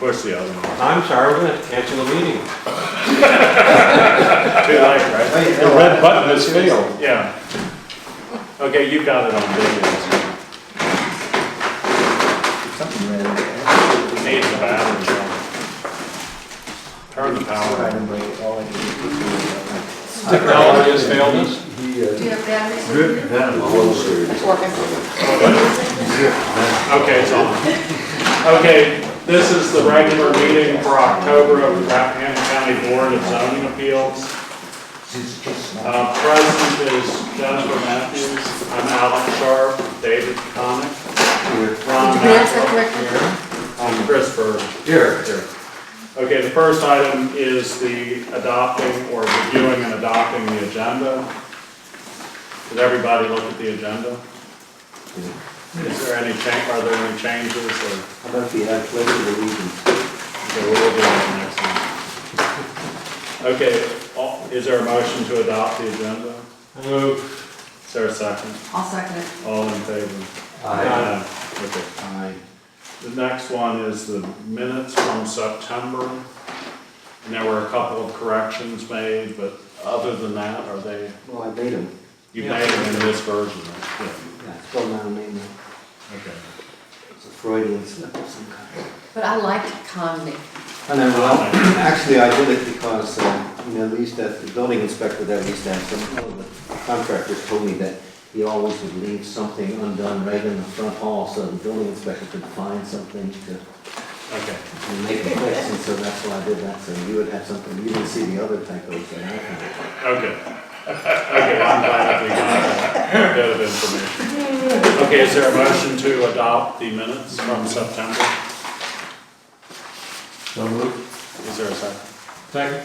push the other one. I'm sorry, we're gonna cancel the meeting. Too late, right? The red button has failed. Yeah. Okay, you got it on video. Something red. Needs the battery. Turn the power on. Technology has failed us. Do you have batteries? It's working. Okay, it's on. Okay, this is the regular meeting for October of the Rappahannock County Board of Zoning Appeals. Present is Jennifer Matthews, I'm Alex Sharp, David Connick, Ron Did you pronounce that correctly? I'm Chris Bird. Here. Okay, the first item is the adopting or reviewing and adopting the agenda. Did everybody look at the agenda? Is there any are there any changes or? How about the pledge of allegiance? Okay, we'll do that next one. Okay, is there a motion to adopt the agenda? Move. Is there a second? I'll second it. All in favor? Aye. Okay. Aye. The next one is the minutes from September. And there were a couple of corrections made, but other than that, are they? Well, I made them. You made them in this version, right? Yeah, spelled my name. Yeah. Okay. It's a Freudian slip of some kind. But I liked Connick. And then, well, actually, I did it because, at least that the building inspector that we used to have, some of the contractors told me that he always would leave something undone right in the front hall, so the building inspector could find something to make it fix, and so that's why I did that, so you would have something, you didn't see the other typos that I found. Okay. Okay, I'm glad we got that bit of information. Okay, is there a motion to adopt the minutes from September? So moved. Is there a second? Second.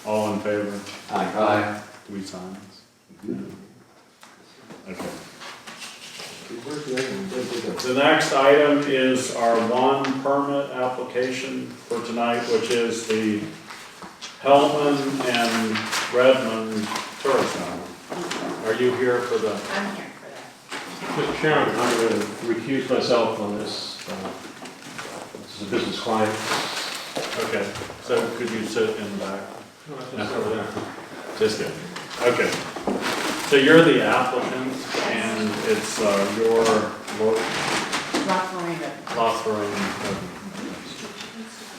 All in favor? Aye. Do we sign this? Okay. Where's the other one? Where'd they go? The next item is our one permit application for tonight, which is the Hellman and Redmond Tourist Home. Are you here for the? I'm here for that. Mr. Chairman, I'm going to recuse myself on this. This is a business client. Okay, so could you sit in the back? No, that's over there. Just kidding. Okay. So you're the applicant, and it's your Lothering.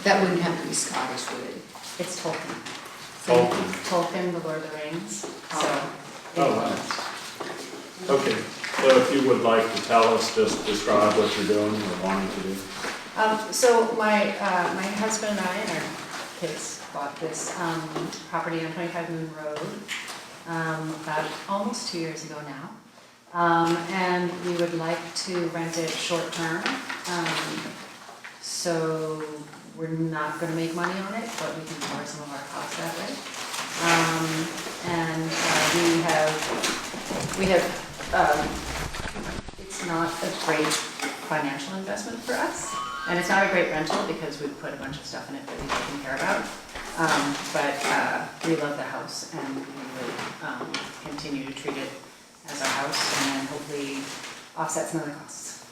That wouldn't have to be Scottish, would it? It's Tolkien. Tolkien. Tolkien, The Lord of the Rings. So. Oh, nice. Okay, so if you would like to tell us, just describe what you're doing or wanting to do. So my husband and I and our kids bought this property on 25 Moon Road about almost 2 years ago now. And we would like to rent it short term. So we're not going to make money on it, but we can cover some of our costs that way. We have it's not a great financial investment for us. And it's not a great rental because we've put a bunch of stuff in it that we don't care about. But we love the house and we would continue to treat it as our house and then hopefully offset some of the costs.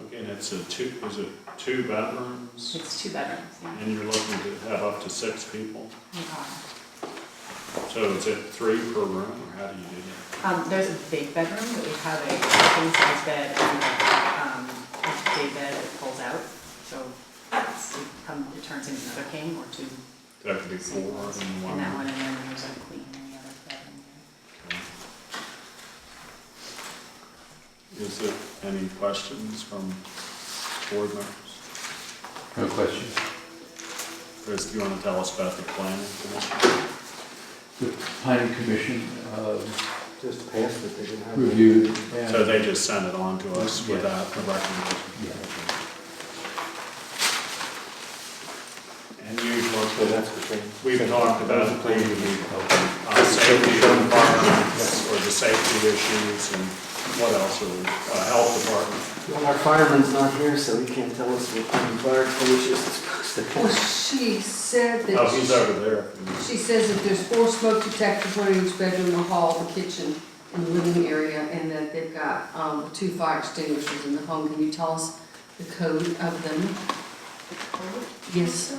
Okay, and it's is it 2 bedrooms? It's 2 bedrooms, yeah. And you're looking to have up to 6 people? We are. So is it 3 per room, or how do you do that? There's a big bedroom, but we have a king-size bed and a day bed that pulls out. So it turns into another king or 2. That could be 4 in one. And that one, and then there's a queen in the other bedroom. Okay. Is there any questions from board members? No questions. Chris, do you want to tell us about the planning commission? The planning commission Just passed it, they didn't have. reviewed. So they just sent it on to us without the recommendation? And So that's the thing. we've talked about the safety requirements or the safety issues and what else are we, health department. Well, our fireman's not here, so he can't tell us what kind of fire extinguishers is supposed to Well, be. she said Oh, he's that, over there. she says that there's 4 smoke detectors, 1 in each bedroom, the hall, the kitchen, and the living area, and that they've got 2 fire extinguishers in the home. Can you tell us the code of them? Yes.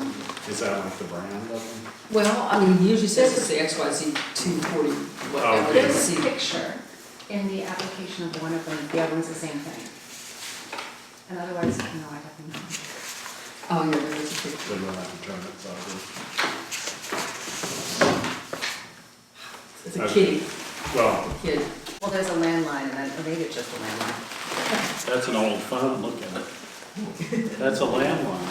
Is that like the brand of them? Well, I mean, he usually says it's the XYZ 240, whatever. Okay. There's it's a picture in the application of one of them, the other one's the same thing. And otherwise, no, I definitely not. Oh, yeah, there is a picture. So we'll have to turn it sideways. It's a kitty, Well, kid. Well, there's a landline, and then, or maybe it's just a landline. that's an old phone, look at it. That's a landline.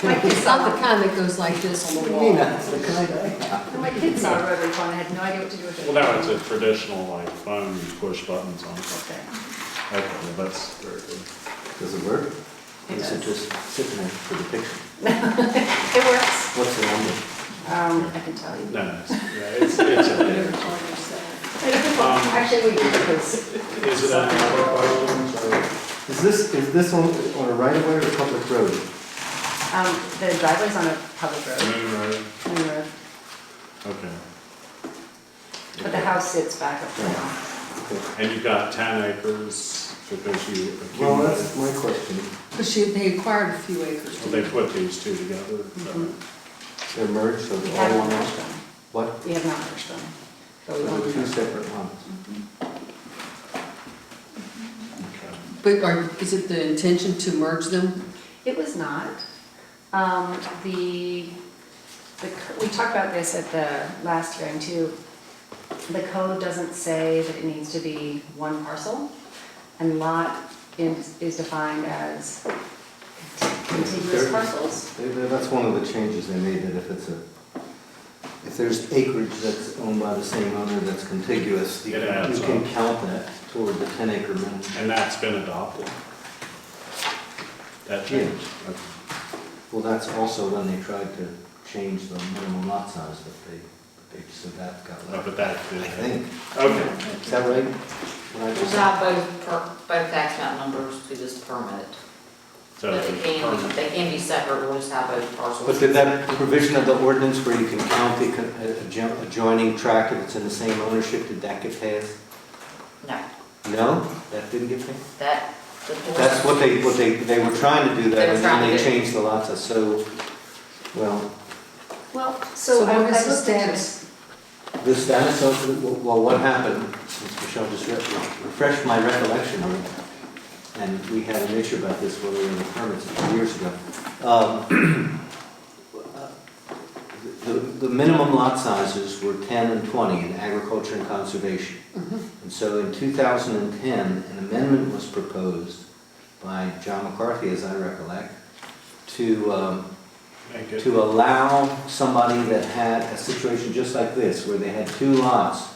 My kids It's not the kind that goes like this on the wall. That's the kind of. My kids saw a rotary phone, I had no idea what to do with it. Well, now it's a traditional like phone, you push buttons on. Okay. Okay, well, that's very good. Does it work? It Is it does. just sitting there for the picture? It works. What's the number? I can tell you. No, no, it's a, Actually, we do, because is it another questions or? Is this on a right of way or a public road? the driveway's on a public road, Moon Road, Main road, okay. but the house sits back up there now. Okay. And you've got 10 acres because you Well, accumulated. that's my question. But they acquired a few acres. Well, they put these two together. Mhm. They're merged, so We they're all haven't one lot? merged them. What? We have not merged them. So But we want they're to. two separate lots? Okay. But is it the intention to merge them? It was not. We talked about this at the last hearing too. The code doesn't say that it needs to be one parcel, and lot is defined as contiguous parcels. That's one of the changes they made, that if there's acreage that's owned by the same owner that's contiguous, you It adds can up. count that toward the 10-acre minimum. And that's been adopted? That changed? Okay. Well, that's also when they tried to change the minimum lot size, but they said that got Oh, left. but that I did. think. Okay. Is that right? What I We'll just said? have both tax map numbers to this permit, So but the they can be separate, we'll just have both parcels. But did that provision of the ordinance where you can count the adjoining tract if it's in the same ownership, did that get passed? No, No? That didn't get passed? that, the. That's what they were trying to do They that, were and trying then to they do. changed the lots, so, well, Well, So I what is the looked into status? the status of, well, what happened, since Michelle just refreshed my recollection, and we had an issue about this when we were in the permits a few years ago. The minimum lot sizes were 10 and 20 in agriculture and conservation. And so in 2010, an amendment was proposed by John McCarthy, as I recollect, to Make it, to allow somebody that had a situation just like this, where they had two lots,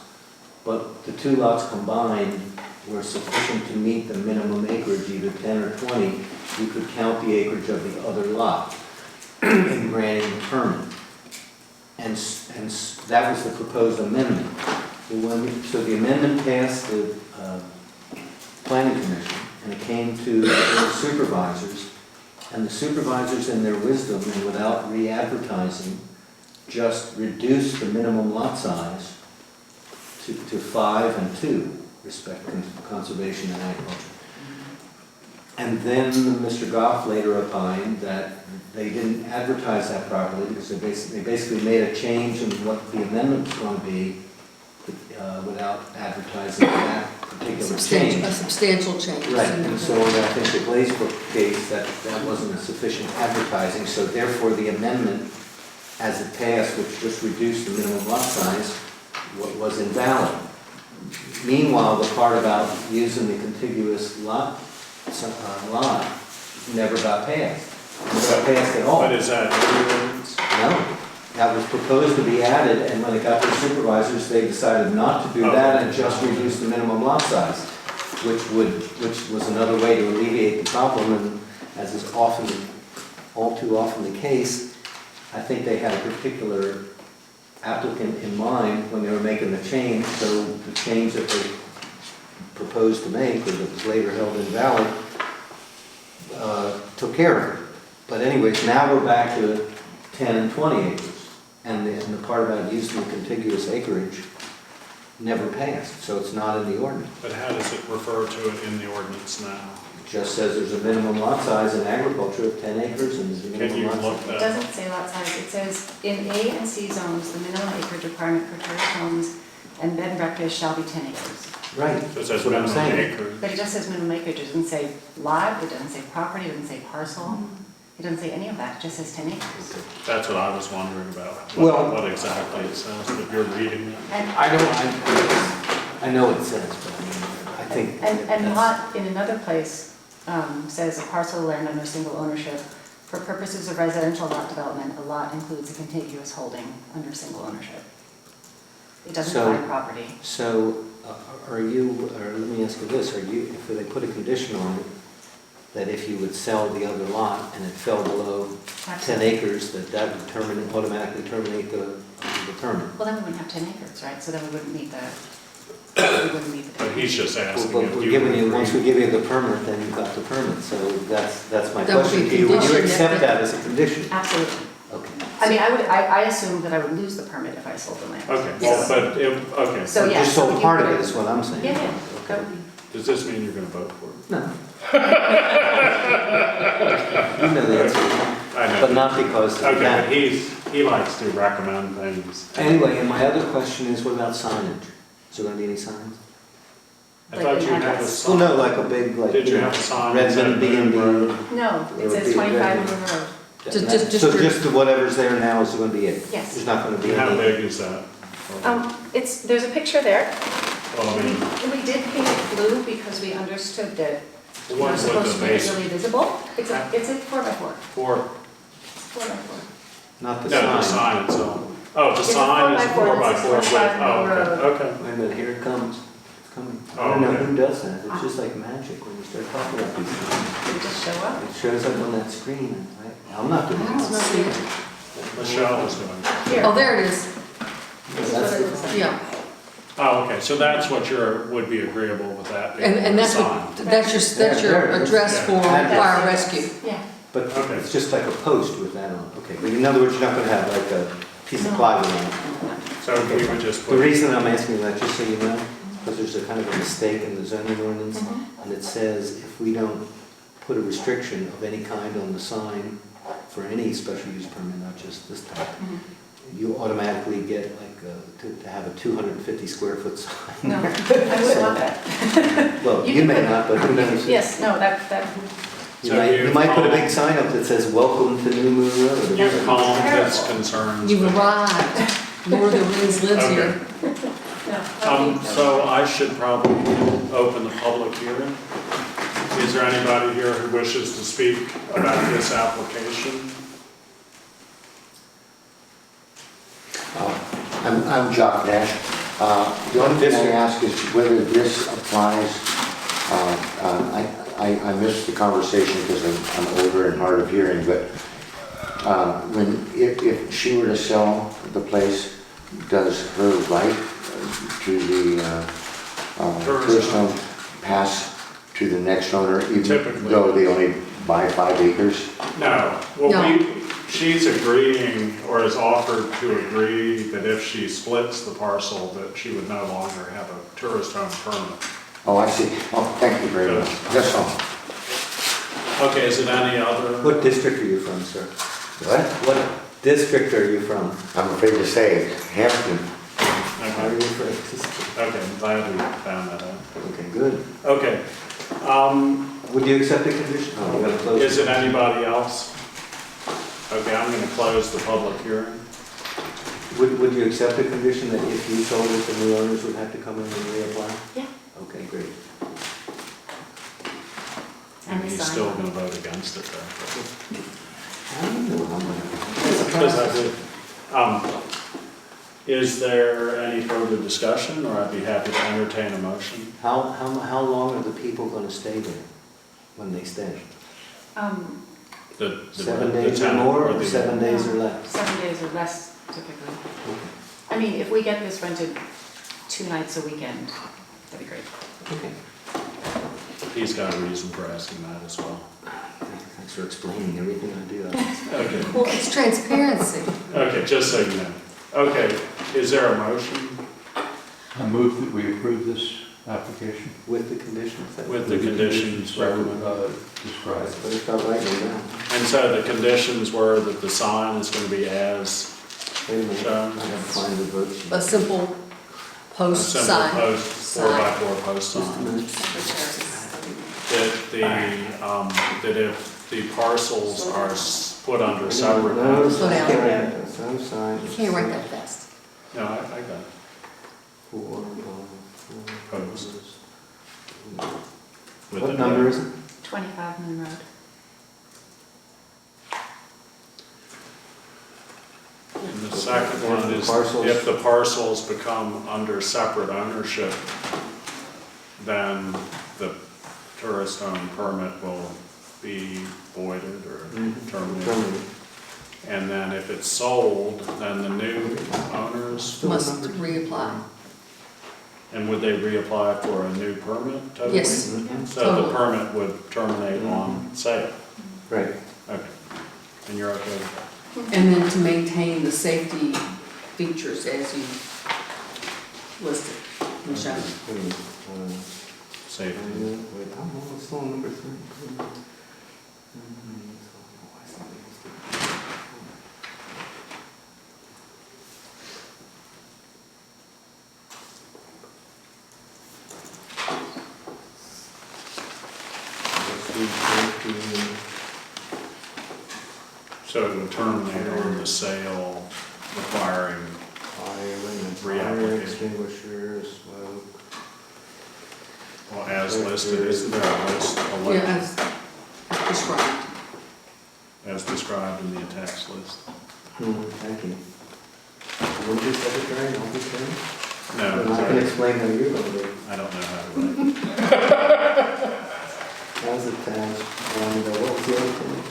but the two lots combined were sufficient to meet the minimum acreage, either 10 or 20, you could count the acreage of the other lot in granting the permit. And that was the proposed amendment. So the amendment passed the planning commission, and it came to the supervisors, and the supervisors in their wisdom and without re-advertising just reduced the minimum lot size to 5 and 2, respect conservation and agriculture. And then Mr. Goff later opined that they didn't advertise that properly because they basically made a change in what the amendment was going to be without advertising that particular change. A substantial change. Right, and so I think the Glazebrook case, that wasn't a sufficient advertising, so therefore the amendment, as it passed, which just reduced the minimum lot size, was invalid. Meanwhile, the part about using the contiguous lot never got passed. Never got passed at all. but is that your ordinance? No, that was proposed to be added, and when it got to the supervisors, they decided not to do that and just reduce the minimum lot size, which was another way to alleviate the problem, and as is all too often the case, I think they had a particular applicant in mind when they were making the change, so the change that they proposed to make, or that was later held invalid, took care of it. But anyways, now we're back to 10 and 20 acres. And the part about using the contiguous acreage never passed, so it's not in the ordinance. But how does it refer to it in the ordinance now? just says there's a minimum lot size in agriculture of 10 acres and there's a Can minimum you lot look size. It that? doesn't say lot size, it says in A and C zones, the minimum acreage requirement for tourist homes and bed and breakfast shall be 10 acres. Right, So it says that's what I'm minimum saying. acres. But it just says minimum acreage, it doesn't say lot, it doesn't say property, it doesn't say parcel, it doesn't say any of that, it just says 10 acres. That's what I was wondering about, Well- what exactly it says, if you're reading it. And, I know it says, but I mean, I think. and that's- lot, in another place, says a parcel of land under single ownership. For purposes of residential lot development, a lot includes a contiguous holding under single ownership. It doesn't So- define property. So, are you, or let me ask you this, are you, if they put a condition on it, that if you would sell the other lot and it fell below 10 acres, that would automatically terminate the permit? Well, then we wouldn't have 10 acres, right? So then we wouldn't meet the. But he's just asking But if we're you giving you, agree. once we give you the permit, then you've got the permit, so that's my That would be question a to you. Would you condition accept that- that as a condition? Absolutely. Okay. I mean, I assumed that I would lose the permit if I sold the land. Okay, Yes. well, but if, okay, So, yeah. Just so sold you part of could- it is what I'm saying. Yeah, yeah. That Okay. would be. does this mean you're gonna vote for it? No. You know the answer, I know. but not because of Okay, that. but he likes to recommend things. Anyway, and my other question is, what about signage? Is there gonna be any signs? I Like thought an you had a address. Well, sign. no, like a big, like, Did you you know, have a sign that said Redmond B and Road? B. No, it Or says be 25 ready. River Road. Just So for- just whatever's there now is gonna be it? Yes. There's not gonna be How any? big is that? There's a picture there. Well, I mean, We did paint it blue because we understood that the we were ones with supposed the to make it base, really visible. It's a 4x4. four, It's 4x4. Not the no, the sign? sign itself. Oh, the It's a sign is 4x4 4 by that says 4 width, 25 oh, Road. okay, okay. Wait a minute, here it comes. It's coming. I Oh, don't know okay. who does that. It's just like magic when you start talking about these things. Did it just show up? It shows up on that screen. I'm not doing I don't this. see it. Michelle is doing it. Here. Oh, there it is, This is what it looks like. yeah. Oh, okay, so that's what would be agreeable with that being And the that's sign. what, that's There your it is. address Yeah. for fire rescue. Yeah. But Okay. it's just like a post with that on. Okay, but in other words, you're not gonna have like a piece of No. plywood on it. So we would just The put, reason I'm asking that, just so you know, because there's a kind of a mistake in the zoning ordinance, Mhm. and it says if we don't put a restriction of any kind on the sign for any special use permit, not just this type, Mhm. you automatically get like, to have a 250 square foot sign. No, I wouldn't want that. Well, You you can may put- not, but who knows? Yes, no, that, You might put a big sign up that says, "Welcome to New Moon Road." or you something. calm his concerns. You've but- arrived, Lord of the Rings lives Okay. here. no. So I should probably open the public hearing. Is there anybody here who wishes to speak about this application? I'm Jock Nash. The only thing I ask is whether this applies, I missed the conversation because I'm older and hard of hearing, but if she were to sell the place, does her right to the tourist home pass to the next owner, even Typically. though they only buy 5 acres? No. Well, No. she's agreeing, or has offered to agree that if she splits the parcel, that she would no longer have a tourist home permit. Oh, I see. Oh, thank you very much. That's all. Okay, is it any other? What district are you from, sir? What? What district are you from? I'm afraid to say it. Hampton. Are Okay, you from? okay, I'm glad we found that out. Okay, good. Okay. Would you accept the condition? Oh, we're gonna close. Is it anybody else? Okay, I'm gonna close the public hearing. Would you accept the condition that if you sold it, the new owners would have to come in and reapply? Yeah. Okay, great. And He's the sign. still gonna vote against it though. I don't know how much. Because I did. Is there any further discussion, or I'd be happy to entertain a motion? How long are the people gonna stay there when they stay? The 7 days or tenant more, or the- 7 days or less? 7 days or less typically. Okay. I mean, if we get this rented 2 nights a weekend, that'd be great. Okay. He's got a reason for asking that as well. Thanks for explaining everything I do. Okay, Well, it's transparency. okay, just so you know. Okay, is there a motion? I move that we approve this application. With the conditions. that- With the conditions recommended. Described. That's what it's got right now. And so the conditions were that the sign is going to be as Wait a minute, I shown. have to find the vote sheet. A simple A post simple sign. post, 4x4 post Just a sign. minute. That if the parcels are put under separate. No, Slow down. no sign. You can't write that fast. No, I got it. Post. With What the- number is it? 25 Moon Road. And the second one is Parcels. if the parcels become under separate ownership, then the tourist home permit will be voided or terminated. Terminated. And then if it's sold, then the new owners, Must reapply. and would they reapply for a new permit totally? Yes. Mhm. So the Totally. permit would terminate on sale? Right. Okay. And you're okay with that? And then to maintain the safety features as you listed and shown. Wait a minute, Safety. wait, I'm still on number 3. So it would terminate on the sale requiring, Fire Reapplication. extinguishers, smoke. well, as listed, isn't there a list, Yeah, as described. as described in the attached list? Thank you. Will you secretary, and I'll be chairman? No, And I can sorry. explain how you're going to do it. I don't know how to write. As attached, and what was the other thing?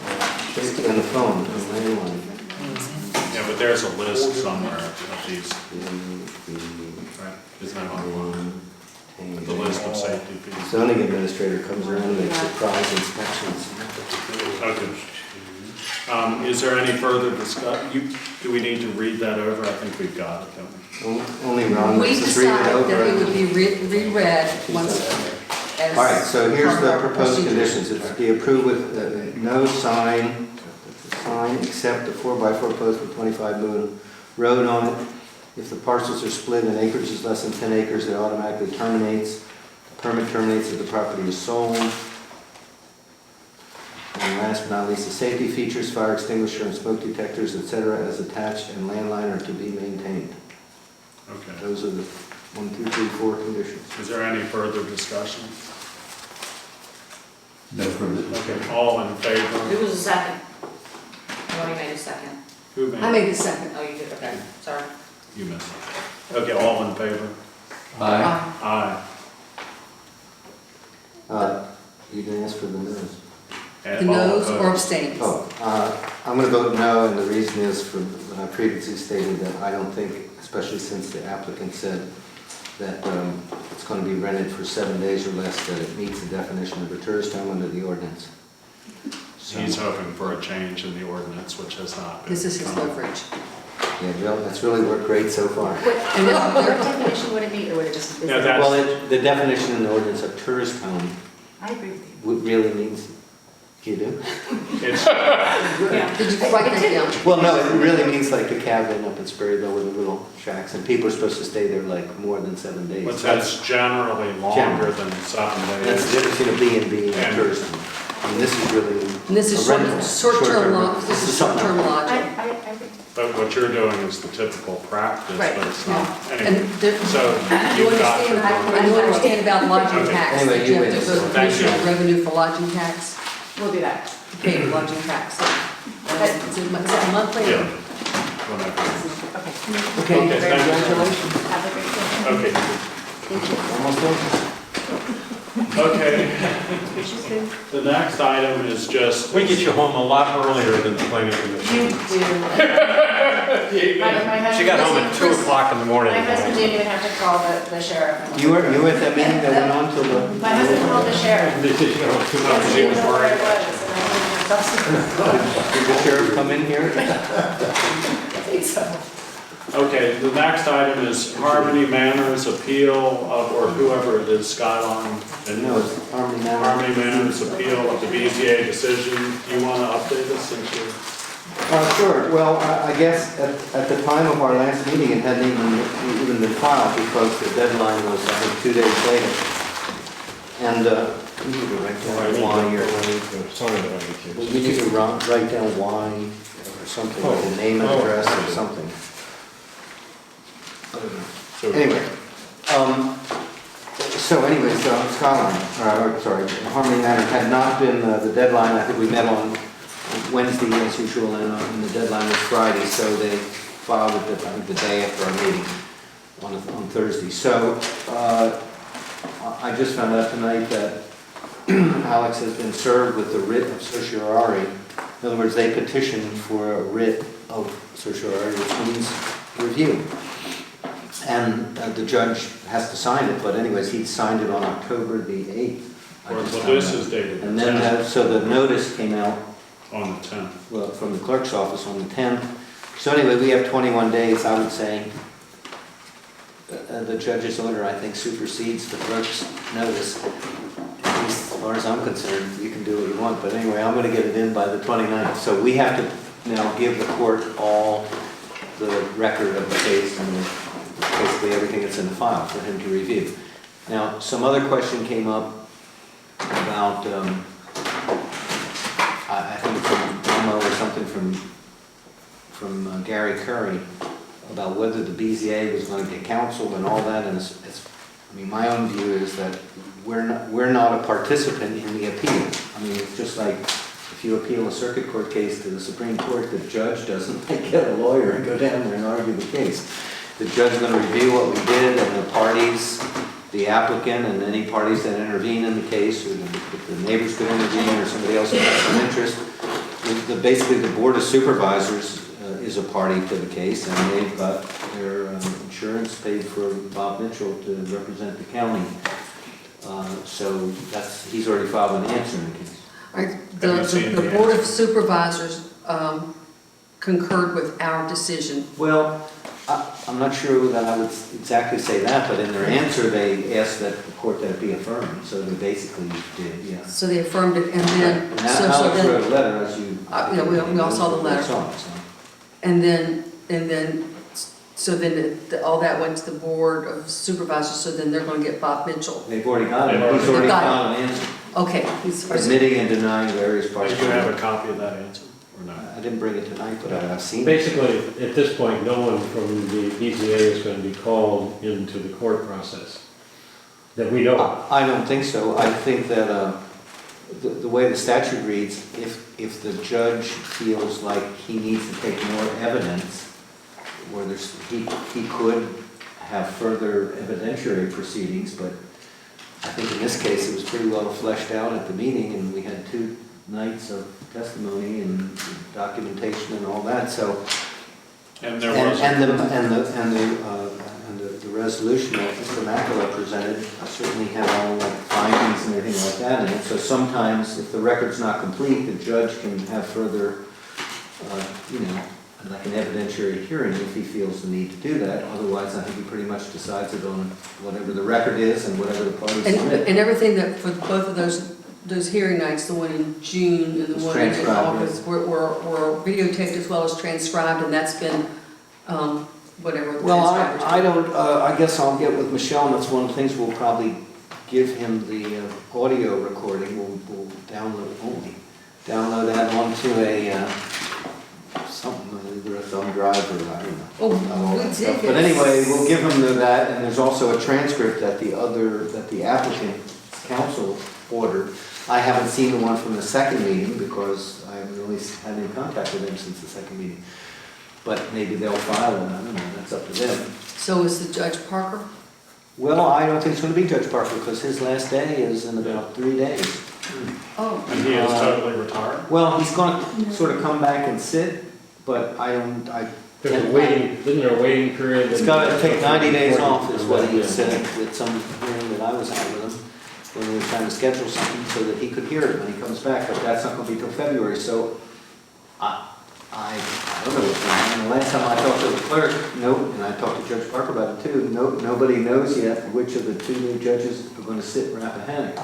Safety on the phone, the landline. Yeah, but there's a list somewhere of these, right? Isn't that online? The list of safety features. Zoning administrator comes around and makes surprise inspections. Okay. Is there any further discussion? Do we need to read that over? I think we've got it, don't we? Only Ron We lets us read it decided that it would over. be reread once as. All right, so here's part of the our proposed procedures. conditions. It's to be approved with no sign except a 4x4 post with 25 Moon Road on it. If the parcels are split and acreage is less than 10 acres, it automatically terminates. The permit terminates if the property is sold. And last but not least, the safety features, fire extinguisher and smoke detectors, etc., as attached and landline are to be maintained. Okay. Those are the 1, 2, 3, 4 conditions. Is there any further discussion? No further Okay, all in Who favor? was the second? Nobody made a second. Who made I it? made the second. Oh, you did, okay, sorry. You missed it. Okay, all in favor? Aye. Aye. You can ask for the no's. The And all noes or opposed? abstains. I'm going to vote no, and the reason is for what I previously stated, that I don't think, especially since the applicant said that it's going to be rented for 7 days or less, that it meets the definition of a tourist home under the ordinance. So, He's hoping for a change in the ordinance, which has not been. This is his leverage. yeah, that's really worked great so far. And then What definition would it meet, or would it just? is Yeah, it- that- Well, the definition in the ordinance of tourist home I agree with you. really means, you do? It's, Yeah. Did you write that down? Well, no, it really means like the cabin up in Sperryville with the little shacks, and people are supposed to stay there like more than 7 days. but that's generally longer than 7 That's the days. difference between a B&B and a And- tourist home. And this is really. And this is a rental, short-term lodge, this is something. short-term I lodging. agree. But what you're doing is the typical practice, Right, but it's yeah. not. And Anyway, there, so you you've got understand, your. and you understand about lodging Okay. tax, Anyway, that you you have to win. go to the Thank Commissioner of you. Revenue for lodging tax, We'll do that. to pay your lodging tax. Is it monthly? Yeah. Whatever. Okay. Okay, Okay, thank you. congratulations. Have a great day. Okay, Almost over. okay. The next item is just. We get you home a lot earlier than the planning You commission. do. My husband She got home at doesn't- 2 o'clock in the morning. My husband didn't even have to call the sheriff. You were at that meeting that went on till the? My husband called the sheriff. They said she got home 2 He hours. She was didn't know where worried. it was, and I Did the sheriff come in here? think so. Okay, the next item is Harmony Manor's appeal of, or whoever it is, Skyline. and No, it's Harmony Manor. Harmony Manor's appeal of the BZA decision. Do you want to update us since you're? Sure, well, I guess at the time of our last meeting, it hadn't even been filed because the deadline was, I think, 2 days later. And, you need to write down why you're, Sorry that I you need to write down why or something, like the name and address or something. Anyway, so Skyline, sorry, Harmony Manor had not been, the deadline, I think we met on Wednesday as usual, and the deadline was Friday, so they filed it, I think, the day after our meeting on Thursday. So, I just found out tonight that Alex has been served with the writ of certiorari. In other words, they petitioned for a writ of certiorari, which means review. And the judge has to sign it, but anyways, he signed it on October the 8th. Well, this is dated. And then, so the notice came out, On the 10th. well, from the clerk's office on the 10th. So anyway, we have 21 days, I would say. The judge's order, I think, supersedes the clerk's notice. At least as far as I'm concerned, you can do what you want, but anyway, I'm gonna get it in by the 29th. So we have to now give the court all the record of the case and basically everything that's in the file for him to review. Now, some other question came up about, I think it's a memo or something from Gary Curry about whether the BZA was going to get counsel and all that, and I mean, my own view is that we're not a participant in the appeal. I mean, it's just like if you appeal a circuit court case to the Supreme Court, the judge doesn't get a lawyer and go down there and argue the case. The judge is going to review what we did and the parties, the applicant and any parties that intervene in the case, or if the neighbors could intervene or somebody else has some interest. Basically, the Board of Supervisors is a party to the case, and they've got their insurance paid for Bob Mitchell to represent the county. So he's already filed an answer in the case. The Board of Supervisors concurred with our decision. Well, I'm not sure that I would exactly say that, but in their answer, they asked that the court that it be affirmed, so they basically did, yeah. So they affirmed it, and then, And so Alex wrote a then, letter, as you. yeah, we all saw the letter. Saw it, so. and then, so then all that went to the Board of Supervisors, so then they're gonna get Bob Mitchell. They've already got it, They've he's already got filed an answer, Okay, he's, admitting and denying various parts. Did you have a copy of that answer or not? I didn't bring it tonight, but I've seen it. Basically, at this point, no one from the BZA is going to be called into the court process that we know of. I don't think so. I think that the way the statute reads, if the judge feels like he needs to take more evidence, where he could have further evidentiary proceedings, but I think in this case it was pretty well fleshed out at the meeting, and we had 2 nights of testimony and documentation and all that. So And there was. the resolution that Mr. Macula presented certainly had all like findings and everything like that in it. So sometimes, if the record's not complete, the judge can have further, like an evidentiary hearing if he feels the need to do that. Otherwise, I think he pretty much decides it on whatever the record is and whatever the parties submit. and everything that, for both of those hearing nights, the one in June and the It's one in transcribed, August, were videotaped as well as transcribed, and that's been, whatever. the Well, transcribers I do. don't, I guess I'll get with Michelle, and that's one of the things we'll probably give him the audio recording. We'll download that onto a, something, either a thumb drive or, I don't know. Oh, we did. But anyway, we'll give him that, and there's also a transcript that the applicant's counsel ordered. I haven't seen the one from the second meeting because I haven't really had any contact with him since the second meeting. But maybe they'll file it, I don't know, that's up to them. So is the Judge Parker? Well, I don't think it's gonna be Judge Parker, because his last day is in about 3 days. Oh, And he is totally retired? Well, he's gonna sort of come back and sit, but Isn't there a waiting period? it's gotta take 90 days off, is what he said at some hearing that I was at with him, when we were trying to schedule something so that he could hear it when he comes back, but that's not gonna be till February, so I don't know what's going on. The last time I talked to the clerk, and I talked to Judge Parker about it too, nobody knows yet which of the two new judges are going to sit in Rappahannock.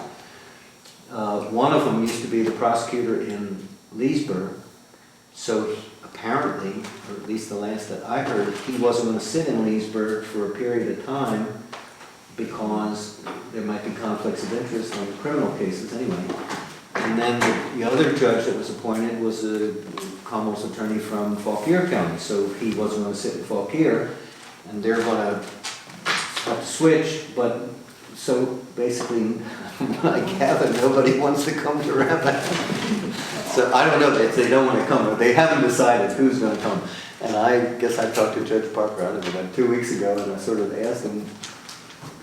One of them used to be the prosecutor in Leesburg, so apparently, or at least the last that I heard, he wasn't going to sit in Leesburg for a period of time because there might be conflicts of interest on criminal cases anyway. And then the other judge that was appointed was a Commonwealth's attorney from Fauquier County, so he wasn't going to sit in Fauquier, and they're going to have to switch, but so basically, I gather nobody wants to come to Rappahannock. So I don't know if they don't want to come, but they haven't decided who's going to come. And I guess I talked to Judge Parker, I don't know, about 2 weeks ago, and I sort of asked him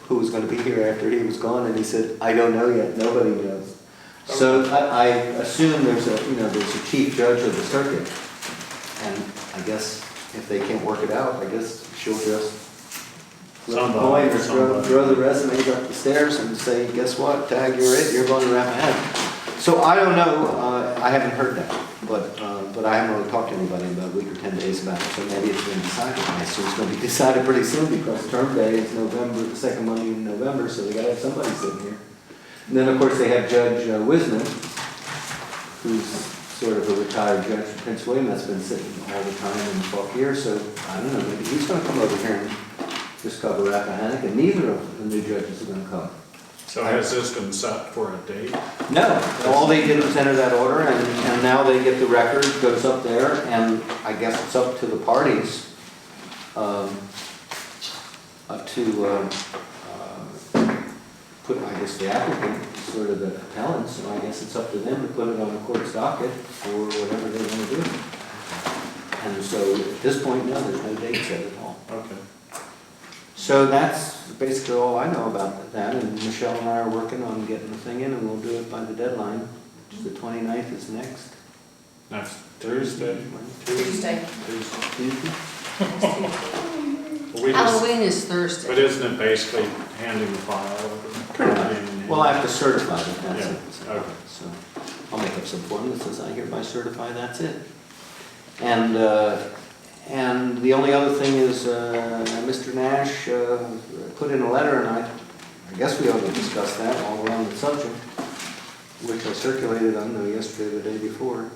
who was going to be here after he was gone, and he said, I don't know yet, nobody knows. So I assume there's a chief judge of the circuit, and I guess if they can't work it out, I guess she'll just throw the resumes up the stairs and say, guess what, Tag, you're it, you're going to Rappahannock. So I don't know, I haven't heard that, but I haven't really talked to anybody in about a week or 10 days about it, so maybe it's been decided. I assume it's going to be decided pretty soon because term day is November, the second Monday in November, so they got to have somebody sitting here. And then, of course, they have Judge Wisman, who's sort of a retired judge from Prince William that's been sitting all the time in Fauquier, so I don't know, maybe he's going to come over here and just cover Rappahannock, and neither of the new judges are going to come. So has this been set for a date? No, all they did was enter that order, and now they get the record, goes up there, and I guess it's up to the parties to put, I guess the applicant, sort of the appellant, so I guess it's up to them to put it on the court's docket for whatever they want to do. And so at this point, no, there's no date set at all. Okay. So that's basically all I know about that, and Michelle and I are working on getting the thing in, and we'll do it by the deadline, which is the 29th is next. Next Thursday? Tuesday. Tuesday. We just, Halloween is Thursday. but isn't it basically handing the file over? Pretty much. Well, I have to certify that that's Yeah, it. So, okay. so I'll make up some form that says I hereby certify that's it. And the only other thing is Mr. Nash put in a letter, and I guess we ought to discuss that while we're on the subject, which I circulated, I don't know, yesterday or the day before.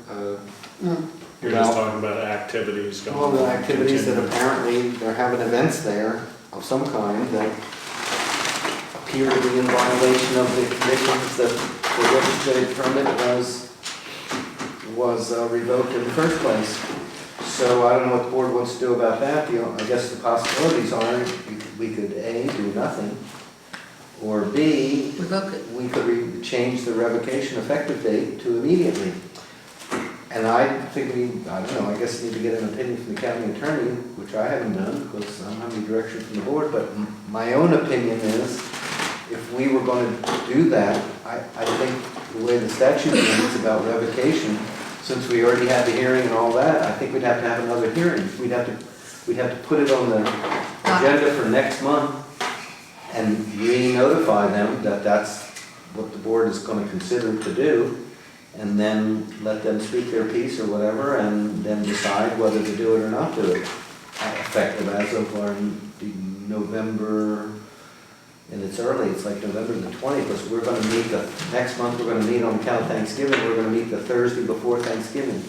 You're just talking about activities going on. Well, the activities that continuing. apparently they're having events there of some kind that appear to be in violation of the conditions that the registered permit was revoked in the first place. So I don't know what the board wants to do about that. I guess the possibilities are we could A, do nothing, or B, Revoke it. we could change the revocation effective date to immediately. And I think I don't know, I guess need to get an opinion from the county attorney, which I haven't done because I don't have any direction from the board, but my own opinion is if we were going to do that, I think the way the statute reads about revocation, since we already had the hearing and all that, I think we'd have to have another hearing. We'd have to put it on the agenda for next month and re-notify them that that's what the board is going to consider to do, and then let them speak their piece or whatever, and then decide whether to do it or not do it. Effective as of our November, and it's early, it's like November the 20th, because we're going to meet next month, we're going to meet on account of Thanksgiving, we're going to meet the Thursday before Thanksgiving,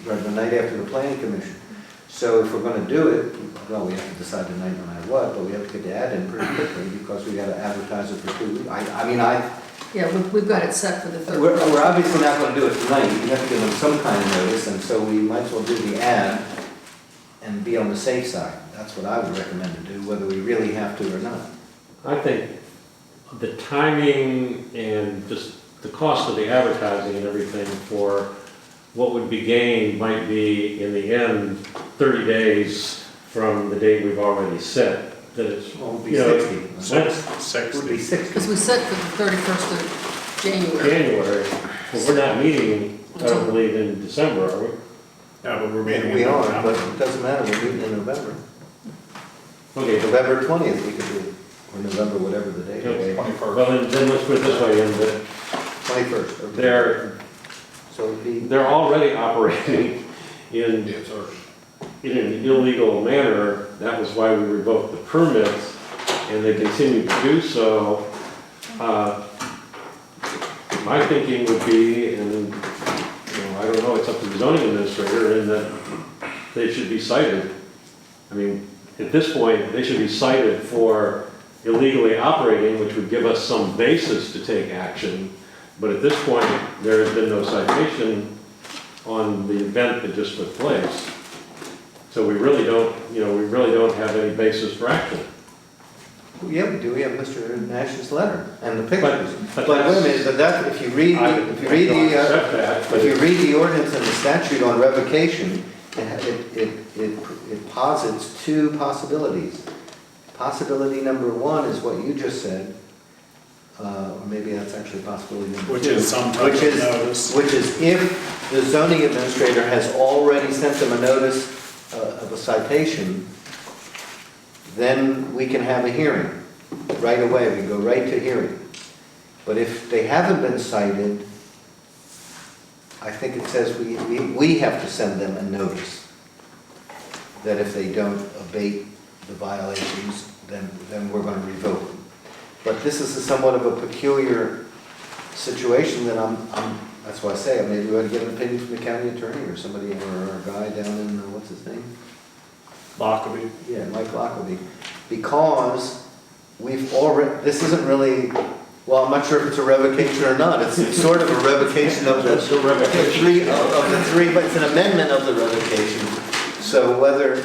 or the night after the planning commission. So if we're going to do it, well, we have to decide the night no matter what, but we have to get the ad in pretty quickly because we got to advertise it for 2 weeks. Yeah, we've got it set for the 3rd. We're obviously not going to do it tonight. We have to give them some kind of notice, and so we might as well do the ad and be on the safe side. That's what I would recommend to do, whether we really have to or not. I think the timing and just the cost of the advertising and everything for what would be gained might be, in the end, 30 days from the date we've already set. That it's, Well, it would be you know, 60. that's It would be 60. Because we set for the 31st of January. January. Well, we're not meeting, I don't believe, in December, are we? Yeah, but we're meeting in We are, November. but it doesn't matter, we're meeting in November. Okay, November 20th we could do, or November, whatever the date is. okay. Well, then let's put it this way, in that 21st. they're So it'd be, already operating in an illegal manner. That was why we revoked the permits, and they continue to do so. My thinking would be, and I don't know, it's up to the zoning administrator, in that they should be cited. I mean, at this point, they should be cited for illegally operating, which would give us some basis to take action. But at this point, there has been no citation on the event that just took place. So we really don't have any basis for action. Yeah, we do, we have Mr. Nash's letter and the pictures. But But wait a minute, but that, if you read the ordinance and the statute on revocation, it posits two possibilities. Possibility number one is what you just said, or maybe that's actually possibility number two. Which is some type of notice. Which is if the zoning administrator has already sent them a notice of a citation, then we can have a hearing right away. We can go right to hearing. But if they haven't been cited, I think it says we have to send them a notice that if they don't abate the violations, then we're going to revoke them. But this is somewhat of a peculiar situation that that's why I say, maybe we ought to get an opinion from the county attorney or somebody, or a guy down in, what's his name? Lockerbie. Yeah, Mike Lockerbie. Because we've already, this isn't really, well, I'm not sure if it's a revocation or not. It's sort of a revocation of the three, but it's an amendment of the revocation. So whether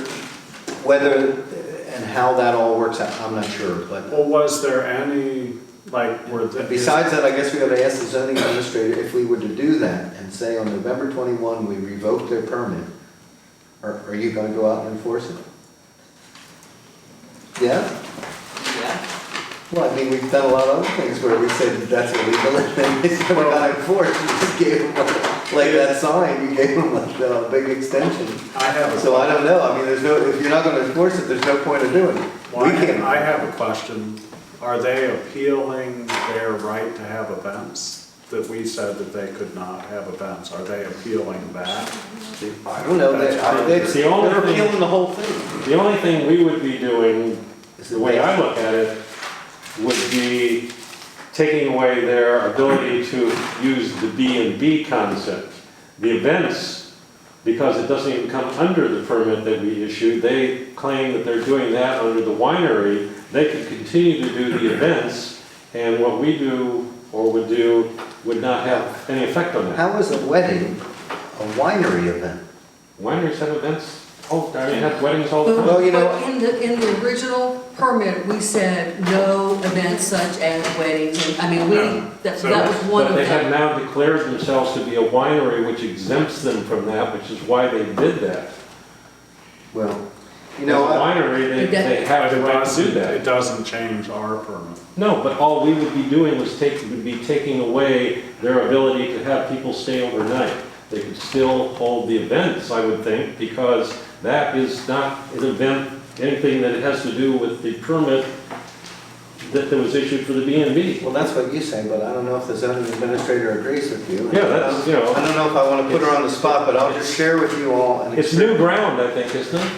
and how that all works out, I'm not sure, but. Well, was there any, Besides that, I guess we ought to ask the zoning administrator if we were to do that and say on November 21, we revoked their permit, are you going to go out and enforce it? Yeah? Yeah. Well, I mean, we've done a lot of other things where we said that's illegal and then they said we're not enforced. You just gave them, like that sign, you gave them a big extension. So I don't know, I mean, if you're not going to enforce it, there's no point of doing it. Well, I have a question. Are they appealing their right to have events? That we said that they could not have events. Are they appealing that? I don't know, they're appealing the whole thing. The only thing we would be doing, the way I look at it, would be taking away their ability to use the B&B concept. The events, because it doesn't even come under the permit that we issued, they claim that they're doing that under the winery. They could continue to do the events, and what we do or would do would not have any effect on that. How is a wedding a winery event? Wineries have events, have weddings all the time. Well, you know- But in the original permit, we said no events such as weddings, and, I mean, that was one But of they have them. now declared themselves to be a winery, which exempts them from that, which is why they did that. Well, you As a know, winery, they have the right to do It that. doesn't change our permit. No, but all we would be doing was taking away their ability to have people stay overnight. They could still hold the events, I would think, because that is not an event, anything that has to do with the permit that was issued for the B&B. well, that's what you say, but I don't know if the zoning administrator agrees with you. Yeah, that's, I don't know if I want to put her on the spot, but I'll just share with you all. It's new ground, I think, isn't it?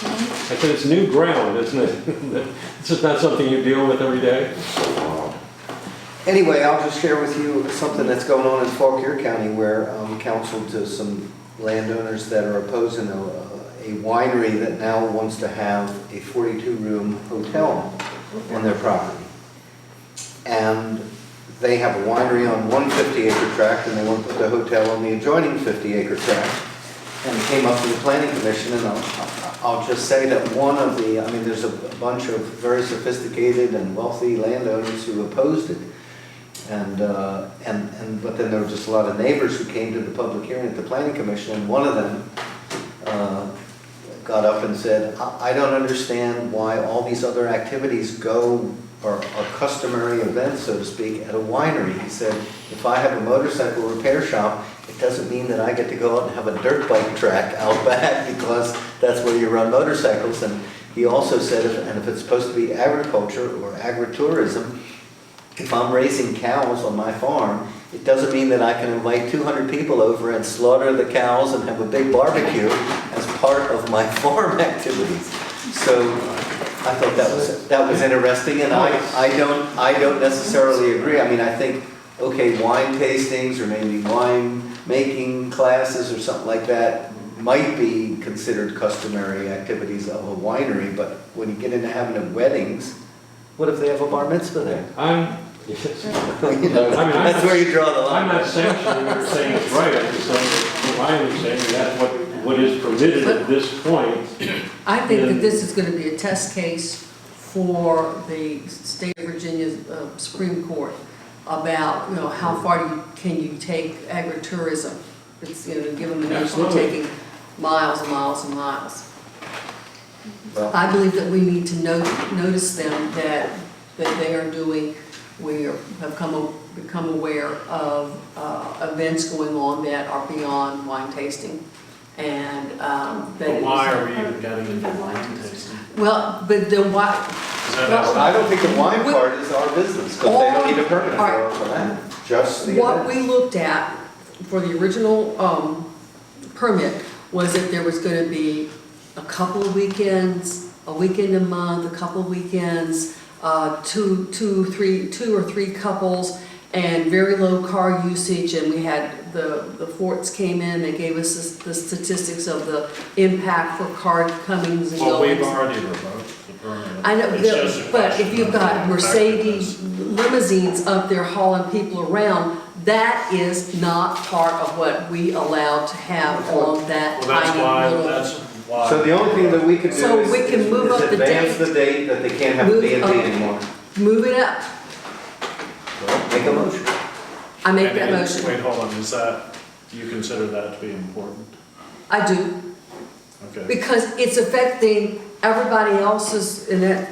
I said it's new ground, isn't it? It's just not something you deal with every day. Anyway, I'll just share with you something that's going on in Fauquier County where I'm counsel to some landowners that are opposing a winery that now wants to have a 42-room hotel on their property. And they have a winery on one 50-acre tract and they want to put the hotel on the adjoining 50-acre tract. And it came up to the planning commission, and I'll just say that there's a bunch of very sophisticated and wealthy landowners who opposed it. But then there were just a lot of neighbors who came to the public hearing at the planning commission, and one of them got up and said, I don't understand why all these other activities are customary events, so to speak, at a winery. He said, if I have a motorcycle repair shop, it doesn't mean that I get to go out and have a dirt bike track out back because that's where you run motorcycles. And he also said, if it's supposed to be agriculture or agritourism, if I'm raising cows on my farm it doesn't mean that I can invite 200 people over and slaughter the cows and have a big barbecue as part of my farm activities. So I thought that was interesting, and I don't necessarily agree. I mean, I think, okay, wine tastings or maybe wine making classes or something like that might be considered customary activities of a winery, but when you get into having weddings, what if they have a bar mitzvah there? You know, that's where you draw the line. I'm not sanctioning or saying it's right, I'm just saying, from my understanding, that's what is permitted at this point. I think that this is gonna be a test case for the state of Virginia Supreme Court about, how far can you take agritourism? It's, give them an issue of taking miles and miles and miles. Well, I believe that we need to notice them that they are doing, we have become aware of events going on that are beyond wine tasting. And But why are we even getting into wine tasting? well, but then why? I don't think the wine part is our business, because they don't need a permit for that. Just the What event. we looked at for the original permit was that there was going to be a couple of weekends, a weekend a month, a couple of weekends, two or three couples, and very low car usage. And we had the Forts came in, they gave us the statistics of the impact for car comings and Well, we've goings. already revoked the permit. I know, It's just a but question if you've of got Mercedes effectiveness. limousines up there hauling people around, that is not part of what we allowed to have on that Well, that's tiny why, little. that's why. So the only thing that we could do So is we can move up the advance date. the date that they can't have a Move B&B up. anymore. Move it up. Make a motion. I make And that it- motion. Wait, hold on, is that, you consider that to be important? I do, Okay. because it's affecting everybody else's in that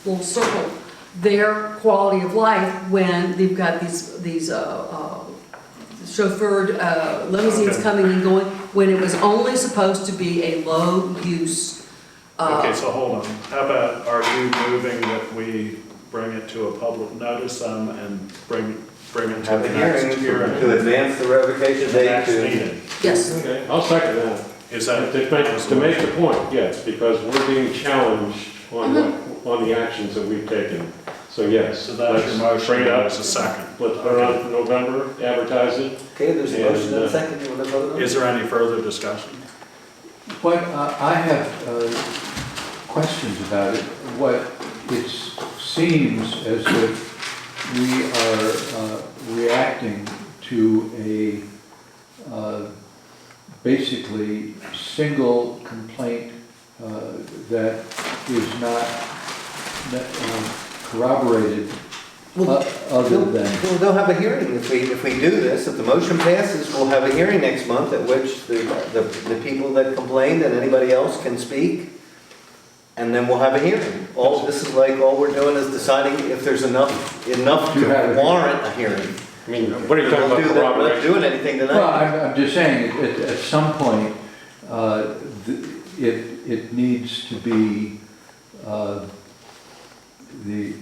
little circle, their quality of life when they've got these chauffeured limousines Okay. coming and going, when it was only supposed to be a low use. Okay, so hold on. How about, are you moving that we bring it to a public notice and bring it to Have the a next hearing hearing? to advance the revocation The date next to. meeting? Yes, Okay, I'll second that. Is that? To make the point, yes, because we're being challenged on the actions that we've taken. So yes. So that's your let's motion, bring it up. there's a second. Let's put it on for November, advertise it. Okay, there's a motion and And, a second, you want to vote on it? Is there any further discussion? What, I have questions about it. What it seems as if we are reacting to a basically single complaint that is not corroborated other than. Well, they'll have a hearing if we do this. If the motion passes, we'll have a hearing next month at which the people that complained and anybody else can speak. And then we'll have a hearing. This is like, all we're doing is deciding if there's enough To to have a warrant a hearing. I mean, what are you talking We'll about do that- We're not corroboration? doing anything Well, tonight. I'm just saying, at some point, it needs to be, the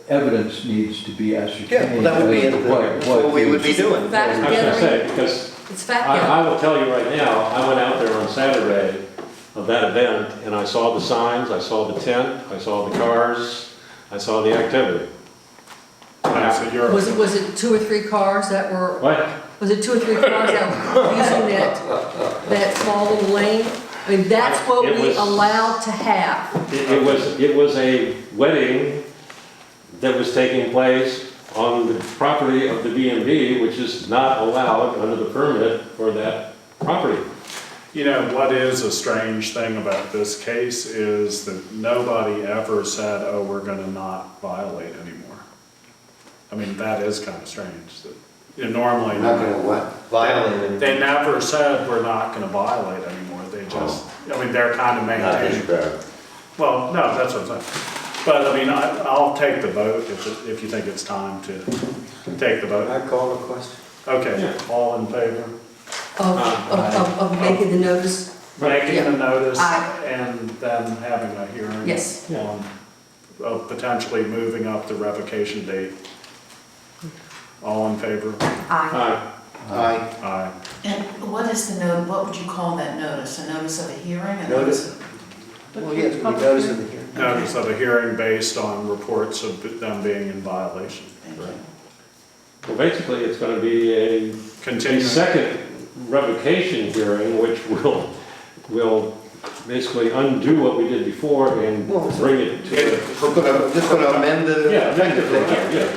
evidence needs to be ascertained. Yeah, well, that would be as to what we would be doing. fact I was gonna say, gathering, because it's fact gathering. I will tell you right now, I went out there on Saturday of that event, and I saw the signs, I saw the tent, I saw the cars, I saw the activity. So you're. Was it 2 or 3 cars that were, What? was it 2 or 3 cars that were using that small little lane? I mean, that's what It we was- allowed to have. It was a wedding that was taking place on the property of the B&B, which is not allowed under the permit for that property. You know, what is a strange thing about this case is that nobody ever said, oh, we're gonna not violate anymore. I mean, that is kind of strange, that, normally. Not gonna what? Violated. They never said, we're not gonna violate anymore, they just, I mean, they're kind of Not this maintaining. crowd. Well, no, that's what I'm saying. But I mean, I'll take the vote if you think it's time to take the vote. I call the question. Okay, all in favor? Of making the notice? Making the notice Aye. and then having a hearing. Yes. On potentially moving up the revocation date. All in favor? Aye. Aye. Aye. And what is the note, what would you call that notice? A notice of a hearing? A Notice. Well, yes, we notice of the hearing. Notice of a hearing based on reports of them being in violation. Thank you. Well, basically, it's gonna be a Continue. second revocation hearing, which will basically undo what we did before and bring it to, Just gonna amend the Yeah, amend it, effective date.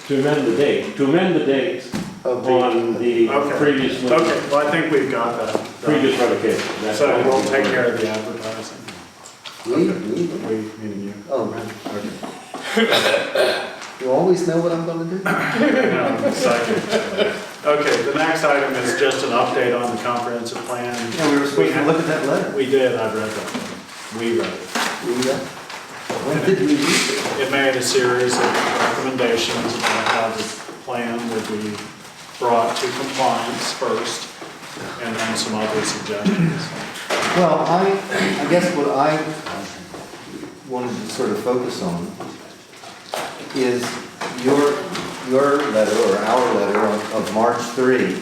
yeah. to amend the date Of on the Okay. previously, Okay, well, I think we've got that. previous revocation. That's- So we'll take care of the advertising. We, We, meaning you. oh, right, okay. You always know what I'm gonna do? No, second. Okay, the next item is just an update on the comprehensive plan. Yeah, we were supposed to look at that letter. We did, I read that. We read it. When did we read it? It made a series of recommendations about how the plan would be brought to compliance first, and then some other suggestions. Well, I guess what I wanted to sort of focus on is your letter, or our letter of March 3,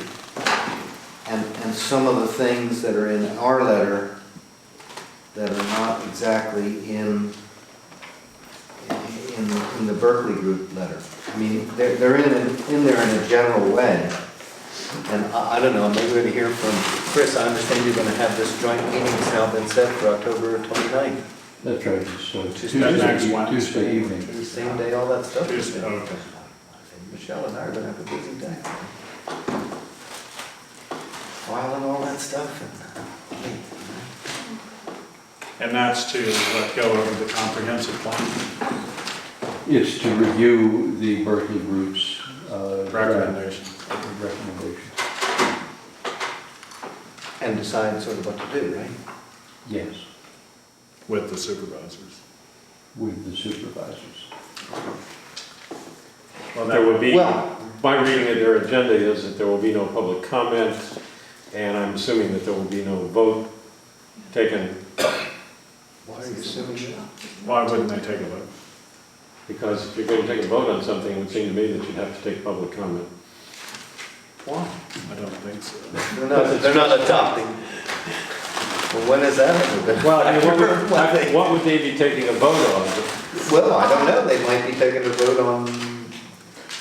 and some of the things that are in our letter that are not exactly in the Berkeley group letter. I mean, they're in there in a general way. And I don't know, maybe we're going to hear from Chris. I understand you're going to have this joint meeting that's now been set for October 29th. That's right, so Tuesday, next Wednesday. Tuesday evening. The same day all that stuff is Tuesday, done. okay. Michelle and I are going to have a busy day. Filing all that stuff And that's to go over the comprehensive plan It's to review the Berkeley group's recommendations. recommendations. and decide sort of what to do, right? Yes, With the supervisors. with the supervisors. Well, There would be, Well- my reading of their agenda is that there will be no public comment, and I'm assuming that there will be no vote taken, Why are you assuming that? Why wouldn't they take a vote? because if you're going to take a vote on something, it would seem to me that you'd have to take public comment. Why? I don't think so. They're not adopting. Well, when is that ever been? Well, I mean, what would they be taking a vote on? Well, I don't know. They might be taking a vote on.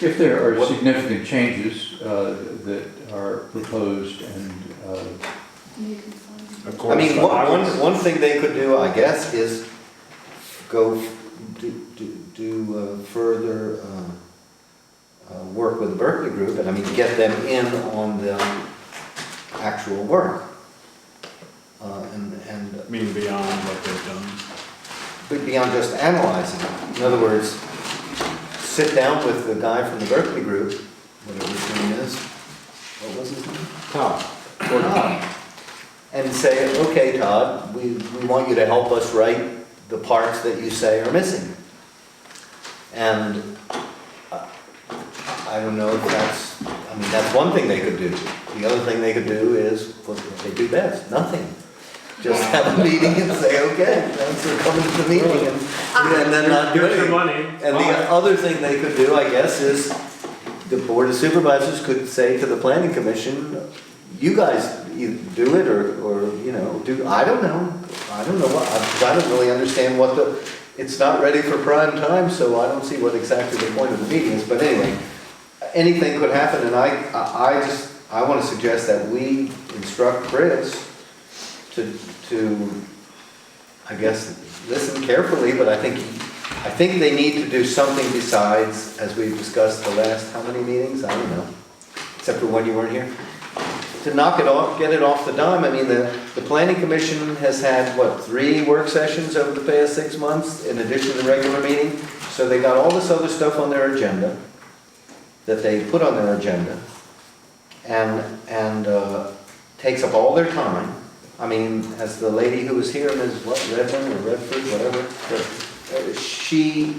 If there are What- significant changes that are proposed and Of I course, mean, but I would- one thing they could do, I guess, is go do further work with the Berkeley group, and I mean, get them in on the actual work. And I mean, beyond what they've done. but beyond just analyzing it. In other words, sit down with the guy from the Berkeley group, whatever his name is. What was his name? Todd. Todd. And say, okay, Todd, we want you to help us write the parts that you say are missing. And I don't know if that's, I mean, that's one thing they could do. The other thing they could do is what they do best, nothing. Just have a meeting and say, okay, thanks for coming to the meeting, and then not do Here's your anything. money. And the other thing they could do, I guess, is the Board of Supervisors could say to the Planning Commission, you guys either do it or, you know, I don't know what, because I don't really understand what it's not ready for prime time, so I don't see what exactly the point of the meeting is, but anyway, anything could happen, and I want to suggest that we instruct Chris to, I guess, listen carefully, but I think they need to do something besides, as we've discussed the last, how many meetings? I don't know, except for when you weren't here. To knock it off, get it off the dime. I mean, the Planning Commission has had, what, 3 work sessions over the past 6 months, in addition to the regular meeting? So they got all this other stuff on their agenda, that they put on their agenda, and takes up all their time. I mean, as the lady who was here, Ms. Redmond or Redford, whatever, she,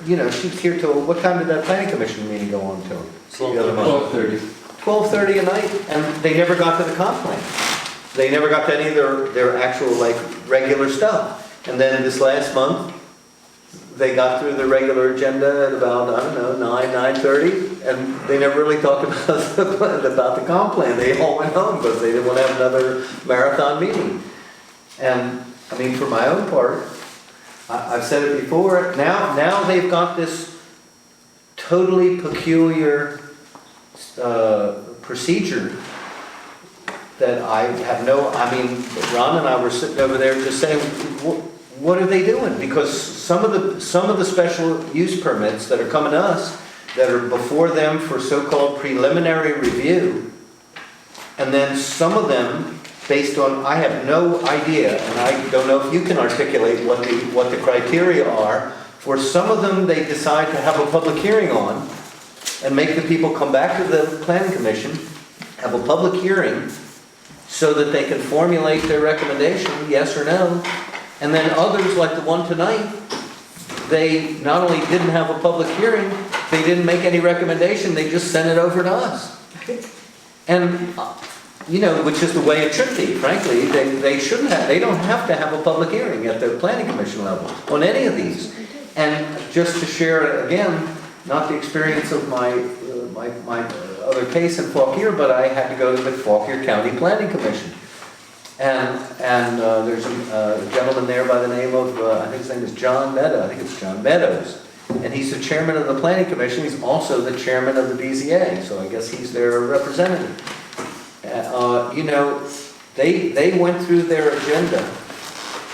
you know, she's here till, what time did that Planning Commission meeting go on till? The other month. 12:30. 12:30 at night, and they never got to the comp plan. They never got to any of their actual, like, regular stuff. And then this last month, they got through the regular agenda at about, I don't know, 9:30, and they never really talked about the comp plan. They all went home because they didn't want to have another marathon meeting. And, I mean, for my own part, I've said it before, now they've got this totally peculiar procedure that I have no, I mean, Ron and I were sitting over there just saying, what are they doing? Because some of the special use permits that are coming to us, that are before them for so-called preliminary review, and then some of them based on, I have no idea, and I don't know if you can articulate what the criteria are. For some of them, they decide to have a public hearing on and make the people come back to the planning commission, have a public hearing, so that they can formulate their recommendation, yes or no. And then others, like the one tonight, they not only didn't have a public hearing, they didn't make any recommendation, they just sent it over to us. And, you know, which is the way it should be, frankly. They shouldn't have, they don't have to have a public hearing at the planning commission level on any of these. And just to share, again, not the experience of my other case in Fauquier, but I had to go to the Fauquier County Planning Commission. And there's a gentleman there by the name of, I think his name is John Meadows, I think it's John Meadows. And he's the chairman of the planning commission, he's also the chairman of the BZA, so I guess he's their representative. You know, they went through their agenda.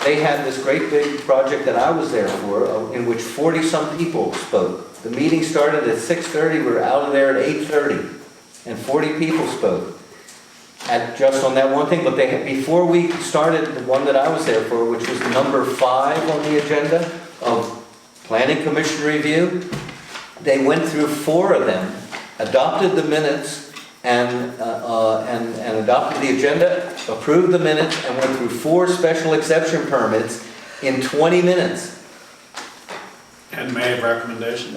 They had this great big project that I was there for, in which 40-some people spoke. The meeting started at 6:30, we were out of there at 8:30, and 40 people spoke. Just on that one thing, but before we started the one that I was there for, which was number 5 on the agenda of Planning Commission review, they went through 4 of them, adopted the minutes, and adopted the agenda, approved the minutes, and went through 4 special exception permits in 20 minutes. And made recommendations.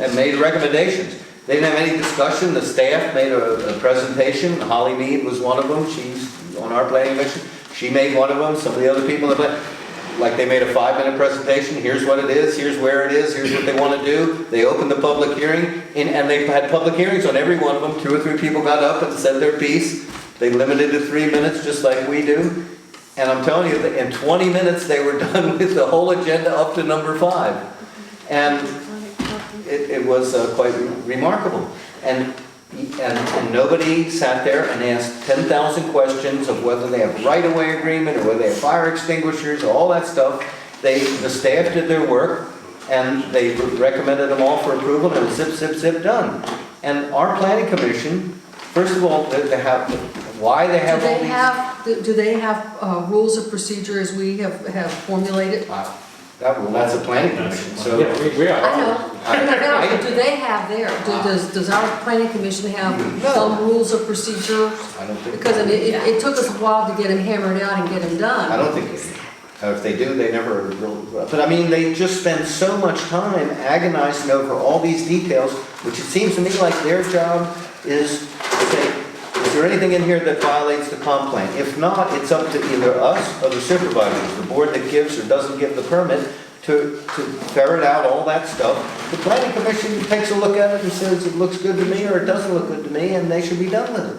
They didn't have any discussion. The staff made a presentation. Holly Mead was one of them. She's on our planning commission. She made one of them. Some of the other people, like they made a 5-minute presentation. Here's what it is. Here's where it is. Here's what they want to do. They opened the public hearing, and they had public hearings on every one of them. 2 or 3 people got up and said their piece. They limited it to 3 minutes, just like we do. And I'm telling you, that in 20 minutes, they were done with the whole agenda up to number 5. And it was quite remarkable. And nobody sat there and asked 10,000 questions of whether they have right-of-way agreement or whether they have fire extinguishers, all that stuff. The staff did their work, and they recommended them all for approval, and it was zip, zip, zip, done. And our planning commission, first of all, why they have all these... Do they have rules of procedure as we have formulated? That's a planning commission, so... Yeah, we are. I know. Do they have does our planning commission have some rules of procedure? I don't think... Because I mean, it took us a while to get them hammered out and get them done. I don't think they do. If they do, they never really... But I mean, they just spend so much time agonizing over all these details, which it seems to me like their job is to say, is there anything in here that violates the comp plan? If not, it's up to either us or the supervisors, the board that gives or doesn't give the permit, to ferret out all that stuff. The planning commission takes a look at it and says it looks good to me or it doesn't look good to me, and they should be done with it.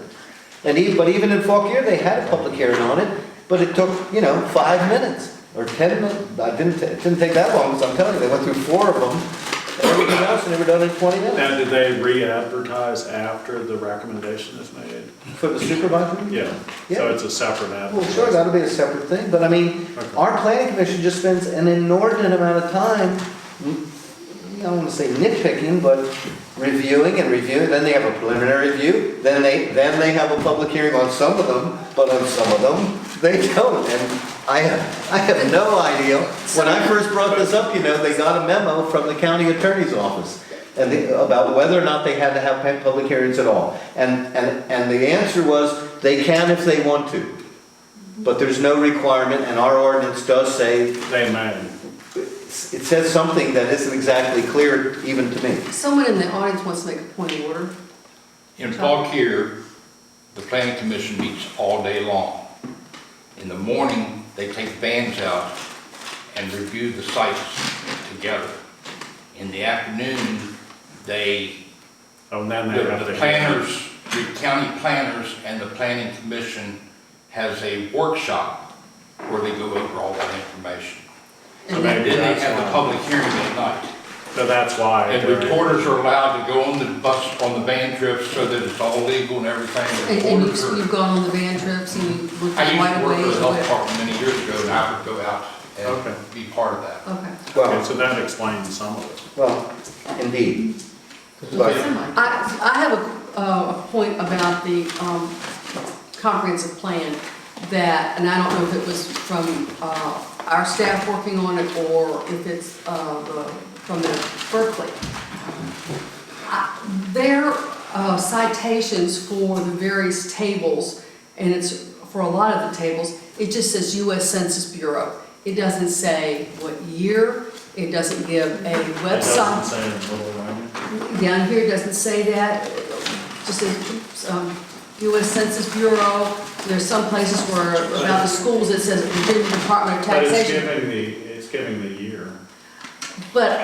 And but even in Fauquier, they had a public hearing on it, but it took, 5 minutes or 10 minutes. It didn't take that long, because I'm telling you, they went through 4 of them. And everything else, and they were done in 20 minutes. Now, did they re-advertise after the recommendation is made? For the supervisor? Yeah. So it's a separate Well, advertising. sure, that'll be a separate thing, but I mean, Okay. our planning commission just spends an inordinate amount of time, I don't want to say nitpicking, but reviewing, then they have a preliminary review, then they have a public hearing on some of them, but on some of them, they don't, and I have no idea. When I first brought this up, they got a memo from the county attorney's office about whether or not they had to have public hearings at all. And the answer was, they can if they want to. But there's no requirement, and our ordinance does say... They may. It says something that isn't exactly clear even to me. Someone in the audience wants to make a point of order. In Fauquier, the planning commission meets all day long. In the morning, they take vans out and review the sites together. In the afternoon, they, Oh, and then they have the to. planners, the county planners and the planning commission has a workshop where they go over all that information. So And maybe then they that's have the why. public hearing at night. So that's why. And they're- reporters are allowed to go on the bus, on the van trips so that it's all legal and everything. And Reporters are- you've gone on the van trips and you looked I at used right to work away? for the health department many years ago, and I would go out Okay. and be part of that. Okay. Okay, Well, so that explains some of it. well, indeed. But I have a point about the comprehensive plan that, and I don't know if it was from our staff working on it or if it's from the Berkeley. Their citations for the various tables, and it's for a lot of the tables, it just says US Census Bureau. It doesn't say what year, it doesn't give a It website. doesn't say in Little Roman. Down here, it doesn't say that, it just says US Census Bureau. There's some places where, about the schools, it says Virginia Department of But it's Taxation. giving the year. But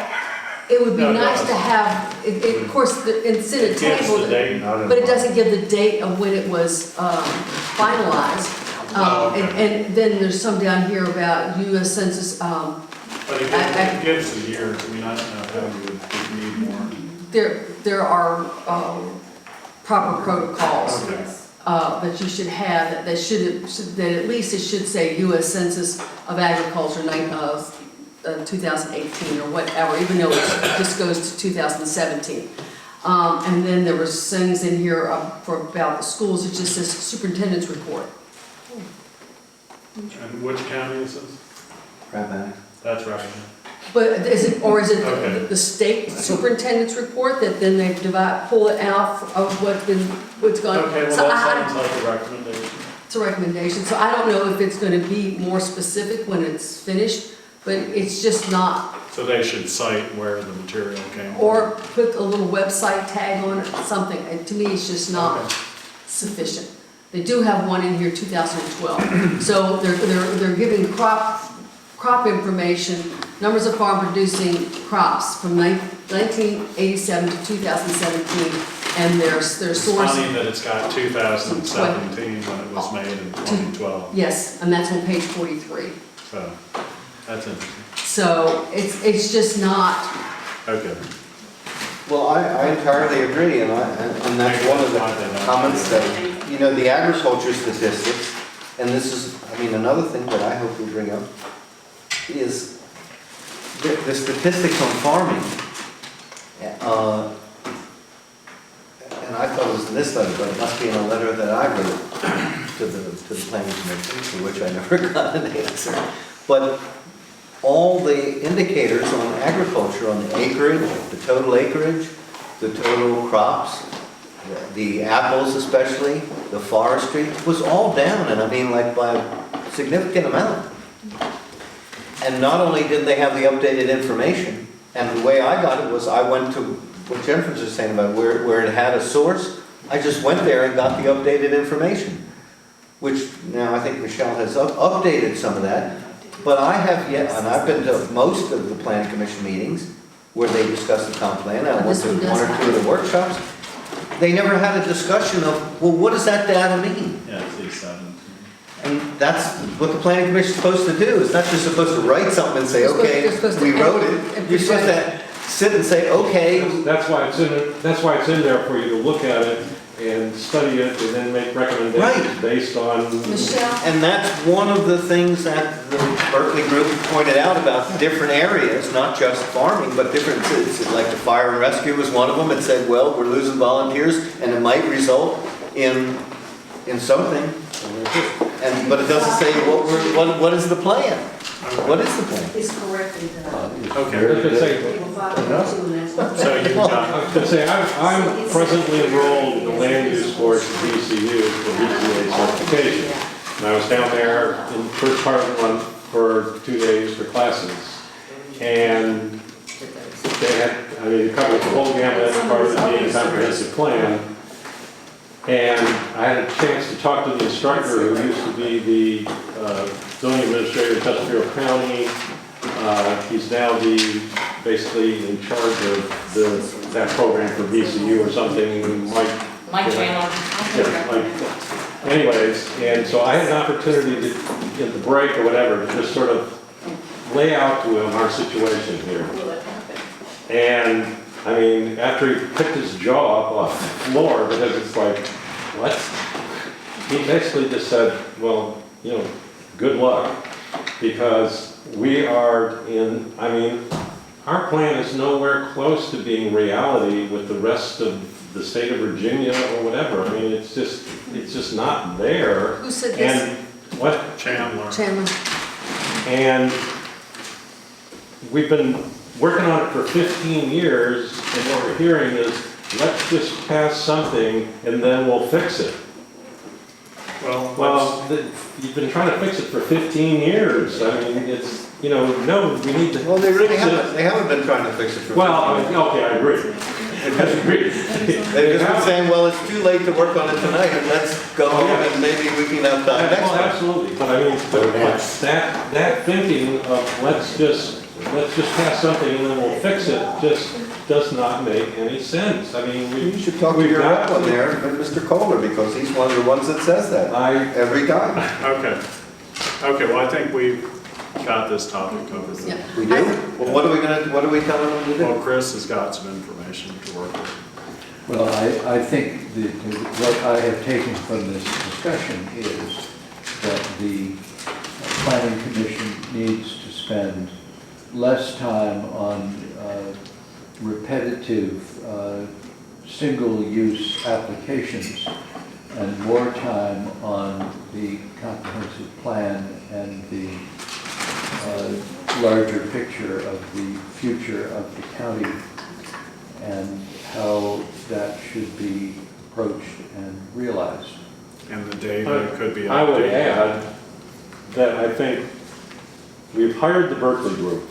it would be No, it nice to does. have, of course, it's in a It gives table, the date. but it doesn't give the date of when it was finalized. Oh, okay. And then there's some down here about US Census, But it gives the years, I mean, I don't know how you would need more. there are proper protocols. Okay. That you should have, that at least it should say US Census of Agriculture 2018 or whatever, even though it just goes to 2017. And then there was things in here for about the schools, it just says superintendent's report. And which county is this? Rappahannock. That's right. But is it Okay. the state superintendent's report that then they pull it out of what's gone? Okay, well, So that sounds like a recommendation. It's a recommendation, so I don't know if it's gonna be more specific when it's finished, but it's just not, So they should cite where the material came from. or put a little website tag on it, something, and to me, it's just not Okay. sufficient. They do have one in here, 2012, so they're giving crop information, numbers of farm producing crops from 1987 to 2017, and their It's source. funny that it's got 2017 when it was made in 2012, Yes, and that's on page 43. so that's interesting. So it's just not, Okay. Well, I entirely agree, and that's one of the comments that, you know, the agriculture statistics, and this is, I mean, another thing that I hope we bring up, is the statistics on farming. And I thought it was in this letter, but it must be in a letter that I wrote to the planning commission, to which I never got an answer. But all the indicators on agriculture, on the acreage, the total acreage, the total crops, the apples especially, the forestry, was all down, and I mean like by a significant amount. And not only did they have the updated information, and the way I got it was I went to what Jennifer was saying about where it had a source. I just went there and got the updated information, which now I think Michelle has updated some of that. But I have yet, and I've been to most of the planning commission meetings where they discuss the comp plan. I went to one or two of the workshops. They never had a discussion of, well, what does that data mean? Yeah, it's these 7. And that's what the planning commission's supposed to do. It's not just supposed to write something and say, They're supposed to okay, we wrote it. You're supposed to sit and say, okay. That's why it's in it, that's why it's in there for you to look at it and study it and then make recommendations Right. based on. Michelle? And that's one of the things that the Berkeley group pointed out about different areas, not just farming, but different, it's like the fire and rescue was one of them. It said, well, we're losing volunteers and it might result in something. But it doesn't say what is the plan? What is the plan? It's correctly done. Okay. If it's a- Table 5.2, and that's what. So you've I got, was gonna say, I'm presently enrolled in the land use course at DCU for BCA certification. And I was down there in the first part of the month for 2 days for classes. And they had, I mean, it covered the whole gamut as part of the comprehensive plan. And I had a chance to talk to the instructor who used to be the zoning administrator in Chesterfield County, He's now basically in charge of that program for VCU or something, Mike Chandler. yeah, like, anyways, and so I had an opportunity to, in the break or whatever, to just sort of lay out to him our situation here. And, I mean, after he picked his jaw up off the floor, because it's like, what? He basically just said, well, you know, good luck, because we are in, I mean, our plan is nowhere close to being reality with the rest of the state of Virginia or whatever. I mean, it's just not there. Who said this? And what? Chandler. Chandler. And we've been working on it for 15 years, and what we're hearing is, let's just pass something and then we'll fix it. Well, you've been trying to fix it for 15 years. I mean, it's, you know, no, we need to. Well, they really fix it. haven't, they haven't been trying to fix it for. Well, okay, I agree. I agree. They've just been saying, well, it's too late to work on it tonight, and let's go home and maybe we can have time next Well, time. absolutely, but I mean, but that thinking of let's just pass something and then we'll fix it, just does not make any sense. I mean, You should talk to your rep on there, Mr. Kohler, because he's one of the ones that says that every time. Okay. Okay, well, I think we've got this topic covered. Yeah. We do? Well, what are we telling them to do? Well, Chris has got some information to work with. Well, I think that what I have taken from this discussion is that the planning commission needs to spend less time on repetitive, single-use applications and more time on the comprehensive plan and the larger picture of the future of the county and how that should be approached and realized. And the data could be updated. I would add that I think we've hired the Berkeley group.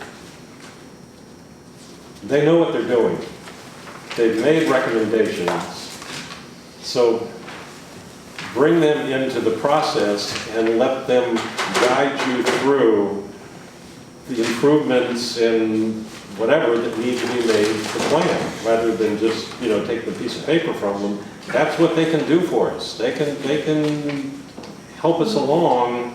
They know what they're doing. They've made recommendations. So bring them into the process and let them guide you through the improvements and whatever that need to be made to the plan, rather than just, you know, take the piece of paper from them. That's what they can do for us. They can help us along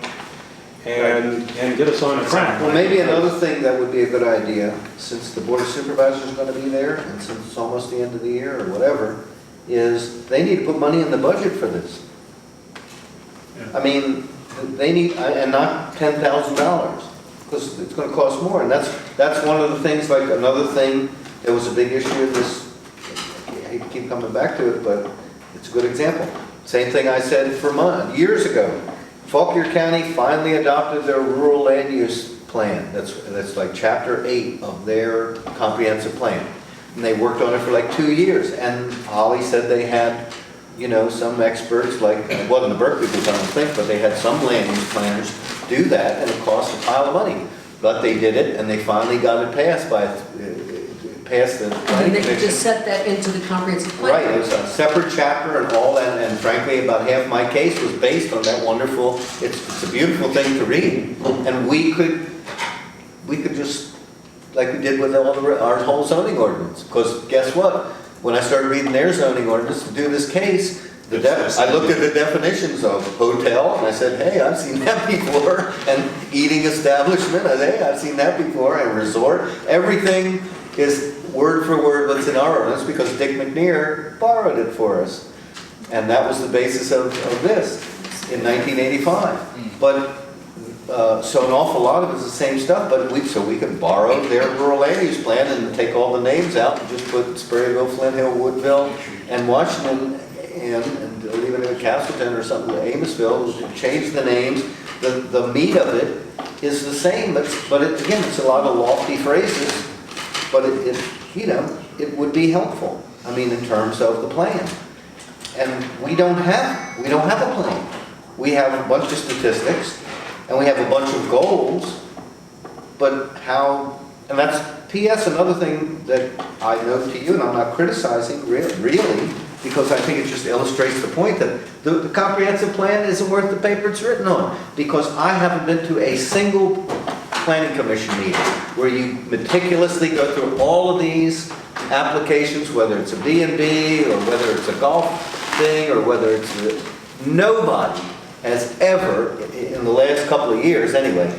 and get us on track. Well, maybe another thing that would be a good idea, since the board of supervisors is gonna be there, and since it's almost the end of the year or whatever, is they need to put money in the budget for this. I mean, they need, and not $10,000, because it's gonna cost more, and that's one of the things, like another thing, that was a big issue in this, I hate to keep coming back to it, but it's a good example. Same thing I said for years ago. Fauquier County finally adopted their rural land use plan. That's like chapter 8 of their comprehensive plan. And they worked on it for like 2 years. And Holly said they had, you know, some experts, like, it wasn't the Berkeley group, I don't think, but they had some land use planners do that, and it cost a pile of money. But they did it, and they finally got it passed past the I mean, planning they could commission. just set that into the comprehensive plan. Right, it was a separate chapter and all that, and frankly, about half my case was based on that wonderful, it's a beautiful thing to read. And we could just, like we did with our whole zoning ordinance, because guess what? When I started reading their zoning ordinance to do this case, I looked at the definitions of hotel, and I said, hey, I've seen that before, and eating establishment, hey, I've seen that before, and resort, everything is word for word what's in our ordinance, because Dick McNear borrowed it for us. And that was the basis of this in 1985. But, so an awful lot of it's the same stuff, but so we could borrow their rural land use plan and take all the names out and just put Spraryville, Flint Hill, Woodville, and Washington, and leave it in Castleton or something, Amosville, change the names. The meat of it is the same, but again, it's a lot of lofty phrases. But it would be helpful. I mean, in terms of the plan. And we don't have a plan. We have a bunch of statistics, and we have a bunch of goals. But how? And that's P.S. Another thing that I note to you, and I'm not criticizing really, because I think it just illustrates the point that the comprehensive plan isn't worth the paper it's written on. Because I haven't been to a single planning commission meeting, where you meticulously go through all of these applications, whether it's a B&B, or whether it's a golf thing, or whether it's, nobody has ever, in the last couple of years anyway,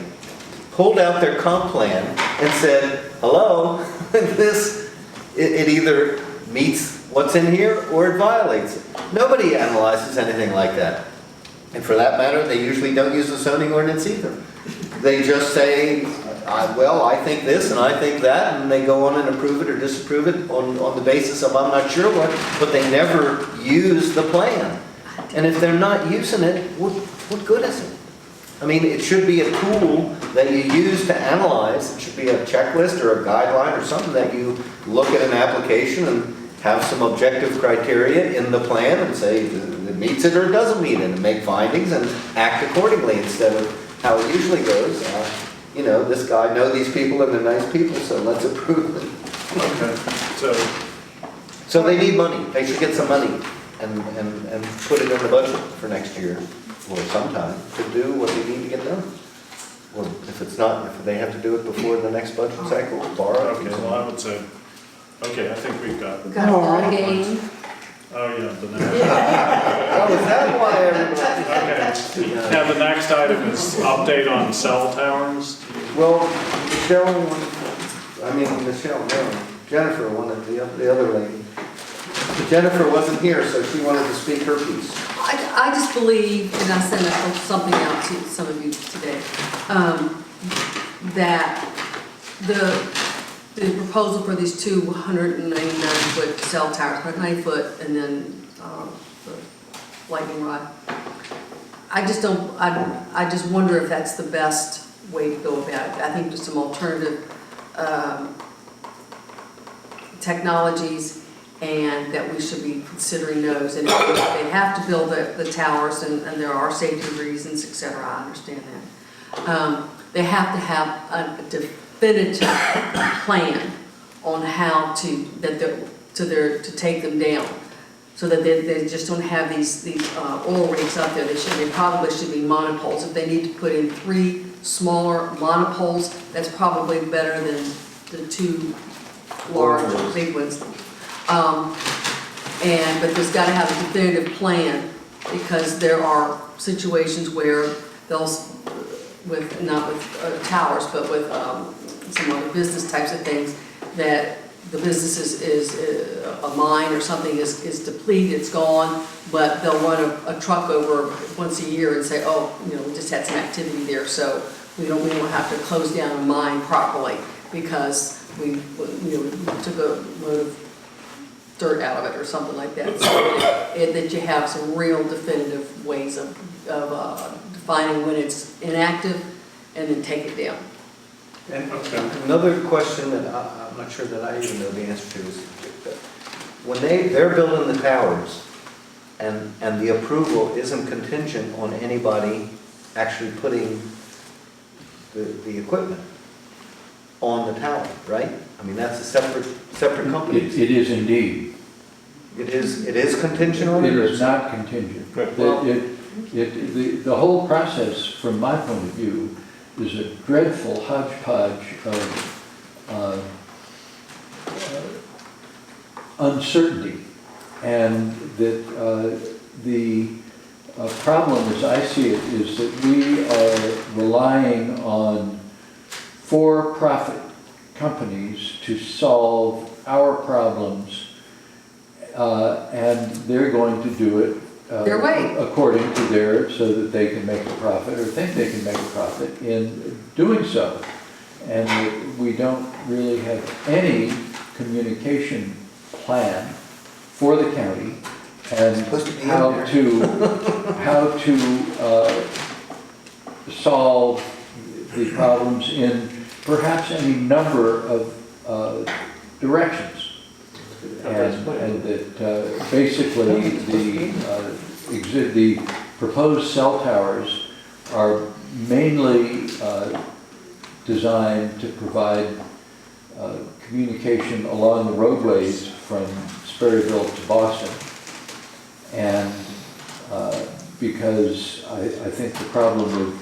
pulled out their comp plan and said, hello, this, it either meets what's in here or it violates it. Nobody analyzes anything like that. And for that matter, they usually don't use the zoning ordinance either. They just say, well, I think this and I think that, and they go on and approve it or disapprove it on the basis of I'm not sure what, but they never use the plan. And if they're not using it, what good is it? I mean, it should be a tool that you use to analyze. It should be a checklist or a guideline or something that you look at an application and have some objective criteria in the plan and say it meets it or it doesn't meet it, and make findings and act accordingly, instead of how it usually goes. You know, this guy knows these people and they're nice people, so let's approve them. Okay, So they need money. They should get some money and put it in the budget for next year or sometime to do what they need to get done. Or if it's not, if they have to do it before the next budget cycle, borrow. okay, well, I would say, okay, I think we've got, We got a ball game. oh yeah, the next. Oh, is that why everybody? Okay, now the next item is update on cell towers. Well, Jennifer, one of the other lady. Jennifer wasn't here, so she wanted to speak her piece. I just believe, and I sent something out to some of you today, that the proposal for these 299-foot cell towers, 190 foot, and then the lightning rod, I just wonder if that's the best way to go about it. I think there's some alternative technologies, and that we should be considering those. And if they have to build the towers, and there are safety reasons, et cetera, I understand that. They have to have a definitive plan on how to take them down, so that they just don't have these oil rigs out there. They probably should be monopoles. If they need to put in 3 smaller monopoles, that's probably better than the 2 large, big ones. But there's got to have a definitive plan, because there are situations where they'll, not with towers, but with some other business types of things, that the business is a mine or something is depleted, it's gone, but they'll run a truck over once a year and say, oh, you know, we just had some activity there, so we don't have to close down a mine properly because we took a load of dirt out of it or something like that. So that you have some real definitive ways of defining when it's inactive and then take it down. And another question that I'm not sure that I even know the answer to is, when they're building the towers, and the approval isn't contingent on anybody actually putting the equipment on the tower, right? I mean, that's a separate company. It is indeed. It is contingent on it? It is not contingent. The whole process, from my point of view, is a dreadful hodgepodge of uncertainty. And that the problem, as I see it, is that we are relying on for-profit companies to solve our problems, and they're going to do it Their way. according to so that they can make a profit, or think they can make a profit in doing so. And we don't really have any communication plan for the county and how to solve the problems in perhaps any number of directions. And that basically the proposed cell towers are mainly designed to provide communication along the roadways from Sperryville to Boston. And because I think the problem with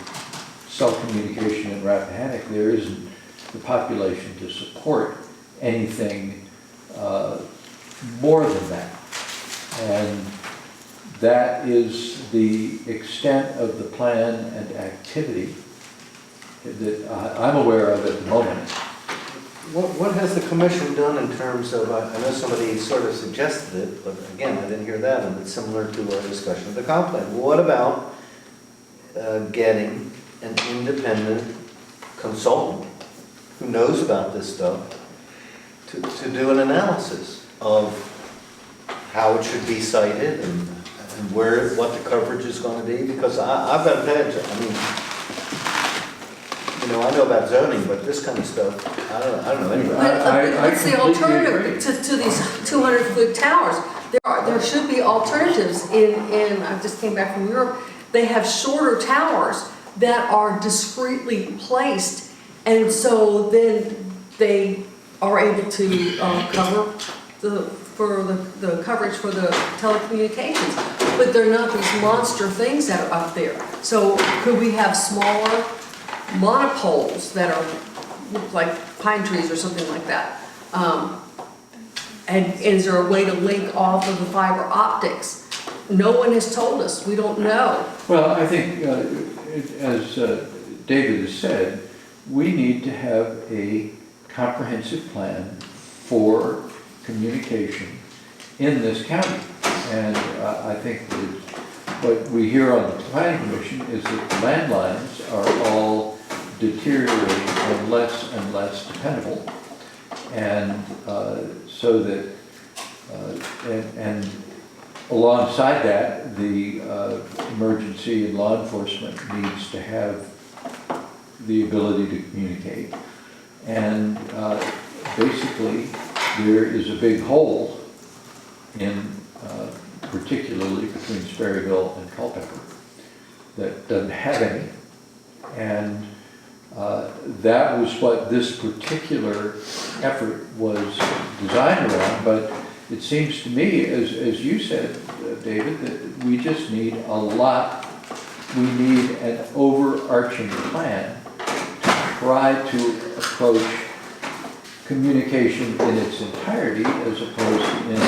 cell communication in Rappahannock, there isn't the population to support anything more than that. And that is the extent of the plan and activity that I'm aware of at the moment. What has the commission done in terms of, I know somebody sort of suggested it, but again, I didn't hear that, and it's similar to our discussion of the comp plan. What about getting an independent consultant who knows about this stuff to do an analysis of how it should be cited and where, what the coverage is going to be? Because I've got a pledge, I mean, you know, I know about zoning, but this kind of stuff, I don't know anything. What's the completely alternative to these 200-foot towers? There should be alternatives in, I just came back from Europe, they have shorter towers that are discreetly placed, and so then they are able to cover the coverage for the telecommunications. But they're not these monster things that are up there. So could we have smaller monopoles that look like pine trees or something like that? And is there a way to link off of the fiber optics? No one has told us. We don't know. Well, I think, as David has said, we need to have a comprehensive plan for communication in this county. And I think that what we hear on the planning commission is that landlines are all deteriorating and less dependable. And so that, and alongside that, the emergency and law enforcement needs to have the ability to communicate. And basically, there is a big hole in, particularly between Sperryville and Culpeper, that doesn't have any. And that was what this particular effort was designed around. But it seems to me, as you said, David, that we just need a lot. We need an overarching plan to try to approach communication in its entirety as opposed to in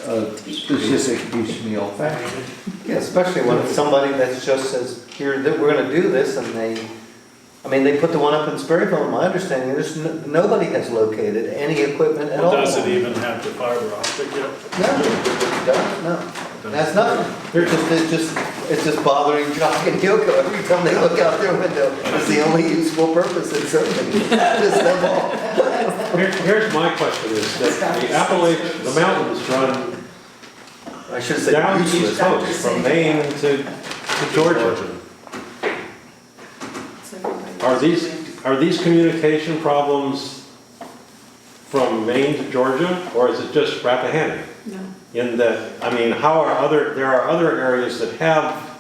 a specific piecemeal fashion. Yeah, especially when it's somebody that just says, here, that we're gonna do this, and they put the one up in Sperryville, my understanding is nobody has located any equipment at all. Does it even have the fiber optic yet? No. That's nothing. It's just bothering Jock and Yoko every time they look out their window. It's the only useful purpose it's serving. Just them all. Here's my question, is that the Appalachian, the mountains run I should say down the useless. east coast, from Maine to Georgia. Are these communication problems from Maine to Georgia, or is it just Rappahannock? No. In that, there are other areas that have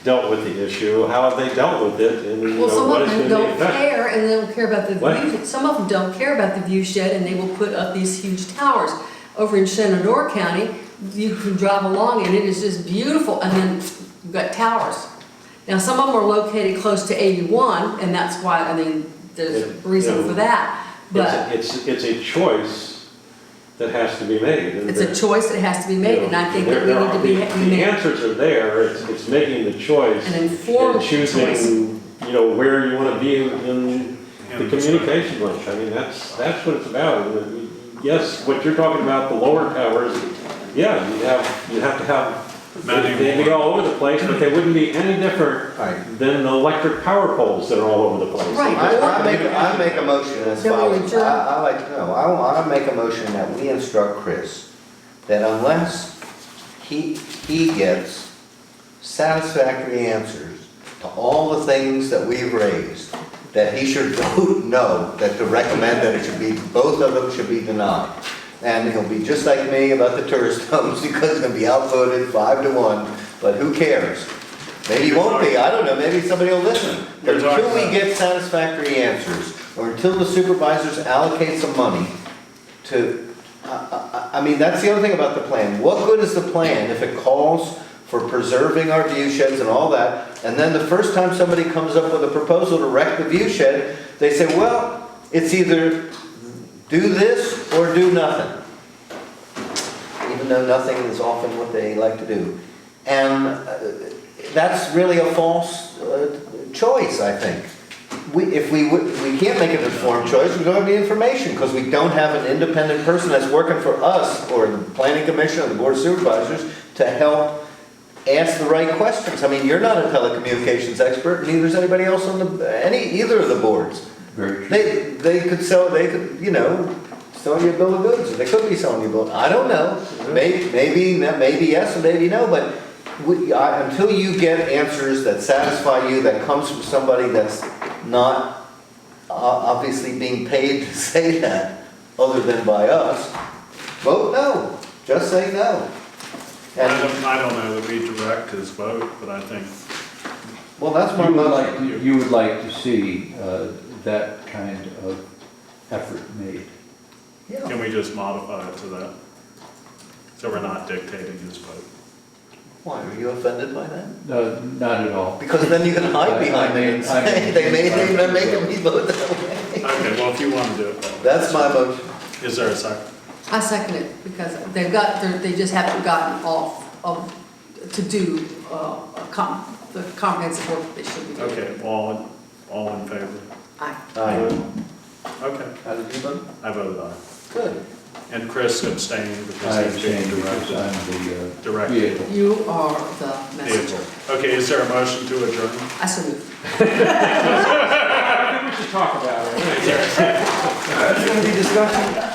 dealt with the issue, how have they dealt with it, and Well, some what of has them been the don't effect? care, and they don't care about the What? view. Some of them don't care about the view shed, and they will put up these huge towers. Over in Shenandoah County, you can drive along, and it is just beautiful, and then you've got towers. Now, some of them are located close to 81, and that's why, there's a reason for that. But It's a choice that has to be made. And it's a choice that has to be made, and I think that we need to be. The answers are there, it's making the choice. An informed and choosing, choice. where you want to be in the communication link. That's what it's about. And yes, what you're talking about, the lower towers, yeah, you have to have, they'd be all over the place, but they wouldn't be any different Right. than the electric power poles that are all over the place. Right. I make a motion as Then we follows. adjourn. I make a motion that we instruct Chris that unless he gets satisfactory answers to all the things that we've raised, that he should vote no, that to recommend that it should be, both of them should be denied. And he'll be just like me about the tourist homes, because it's gonna be outvoted 5-1, but who cares? Maybe he won't be, I don't know, maybe somebody will listen. But until we get satisfactory answers, or until the supervisors allocate some money to, that's the other thing about the plan. What good is the plan if it calls for preserving our view sheds and all that, and then the first time somebody comes up with a proposal to wreck the view shed, they say, well, it's either do this or do nothing. Even though nothing is often what they like to do. And that's really a false choice, I think. If we can't make an informed choice, we don't have the information, because we don't have an independent person that's working for us, or the planning commission, or the board of supervisors, to help ask the right questions. I mean, you're not a telecommunications expert, neither is anybody else on either of the boards. Very true. They could, you know, sell you a bill of goods, or they could be selling you a bill. I don't know. Maybe yes, or maybe no, but until you get answers that satisfy you, that comes from somebody that's not obviously being paid to say that, other than by us, vote no. Just say no. And, I don't know that we direct his vote, but I think, well, that's my motion. You would like to see that kind of effort made. Yeah. can we just modify it to that? So we're not dictating his vote. Why, are you offended by that? Not at all. Because then you can hide behind it and say, they made me vote that way. Okay, well, if you want to do it that way. That's my motion. Is there a second? I second it, because they just haven't gotten off to do the comprehensive work that they should be doing. Okay, all in favor? Aye. Aye. Okay, How did you vote? I voted aye. Good. And Chris abstained because I he's being abstain because directed. I'm the Directed. vehicle. You are the messenger. Okay, is there a motion to adjourn? I so move. I think we should talk about it. That's gonna be discussion.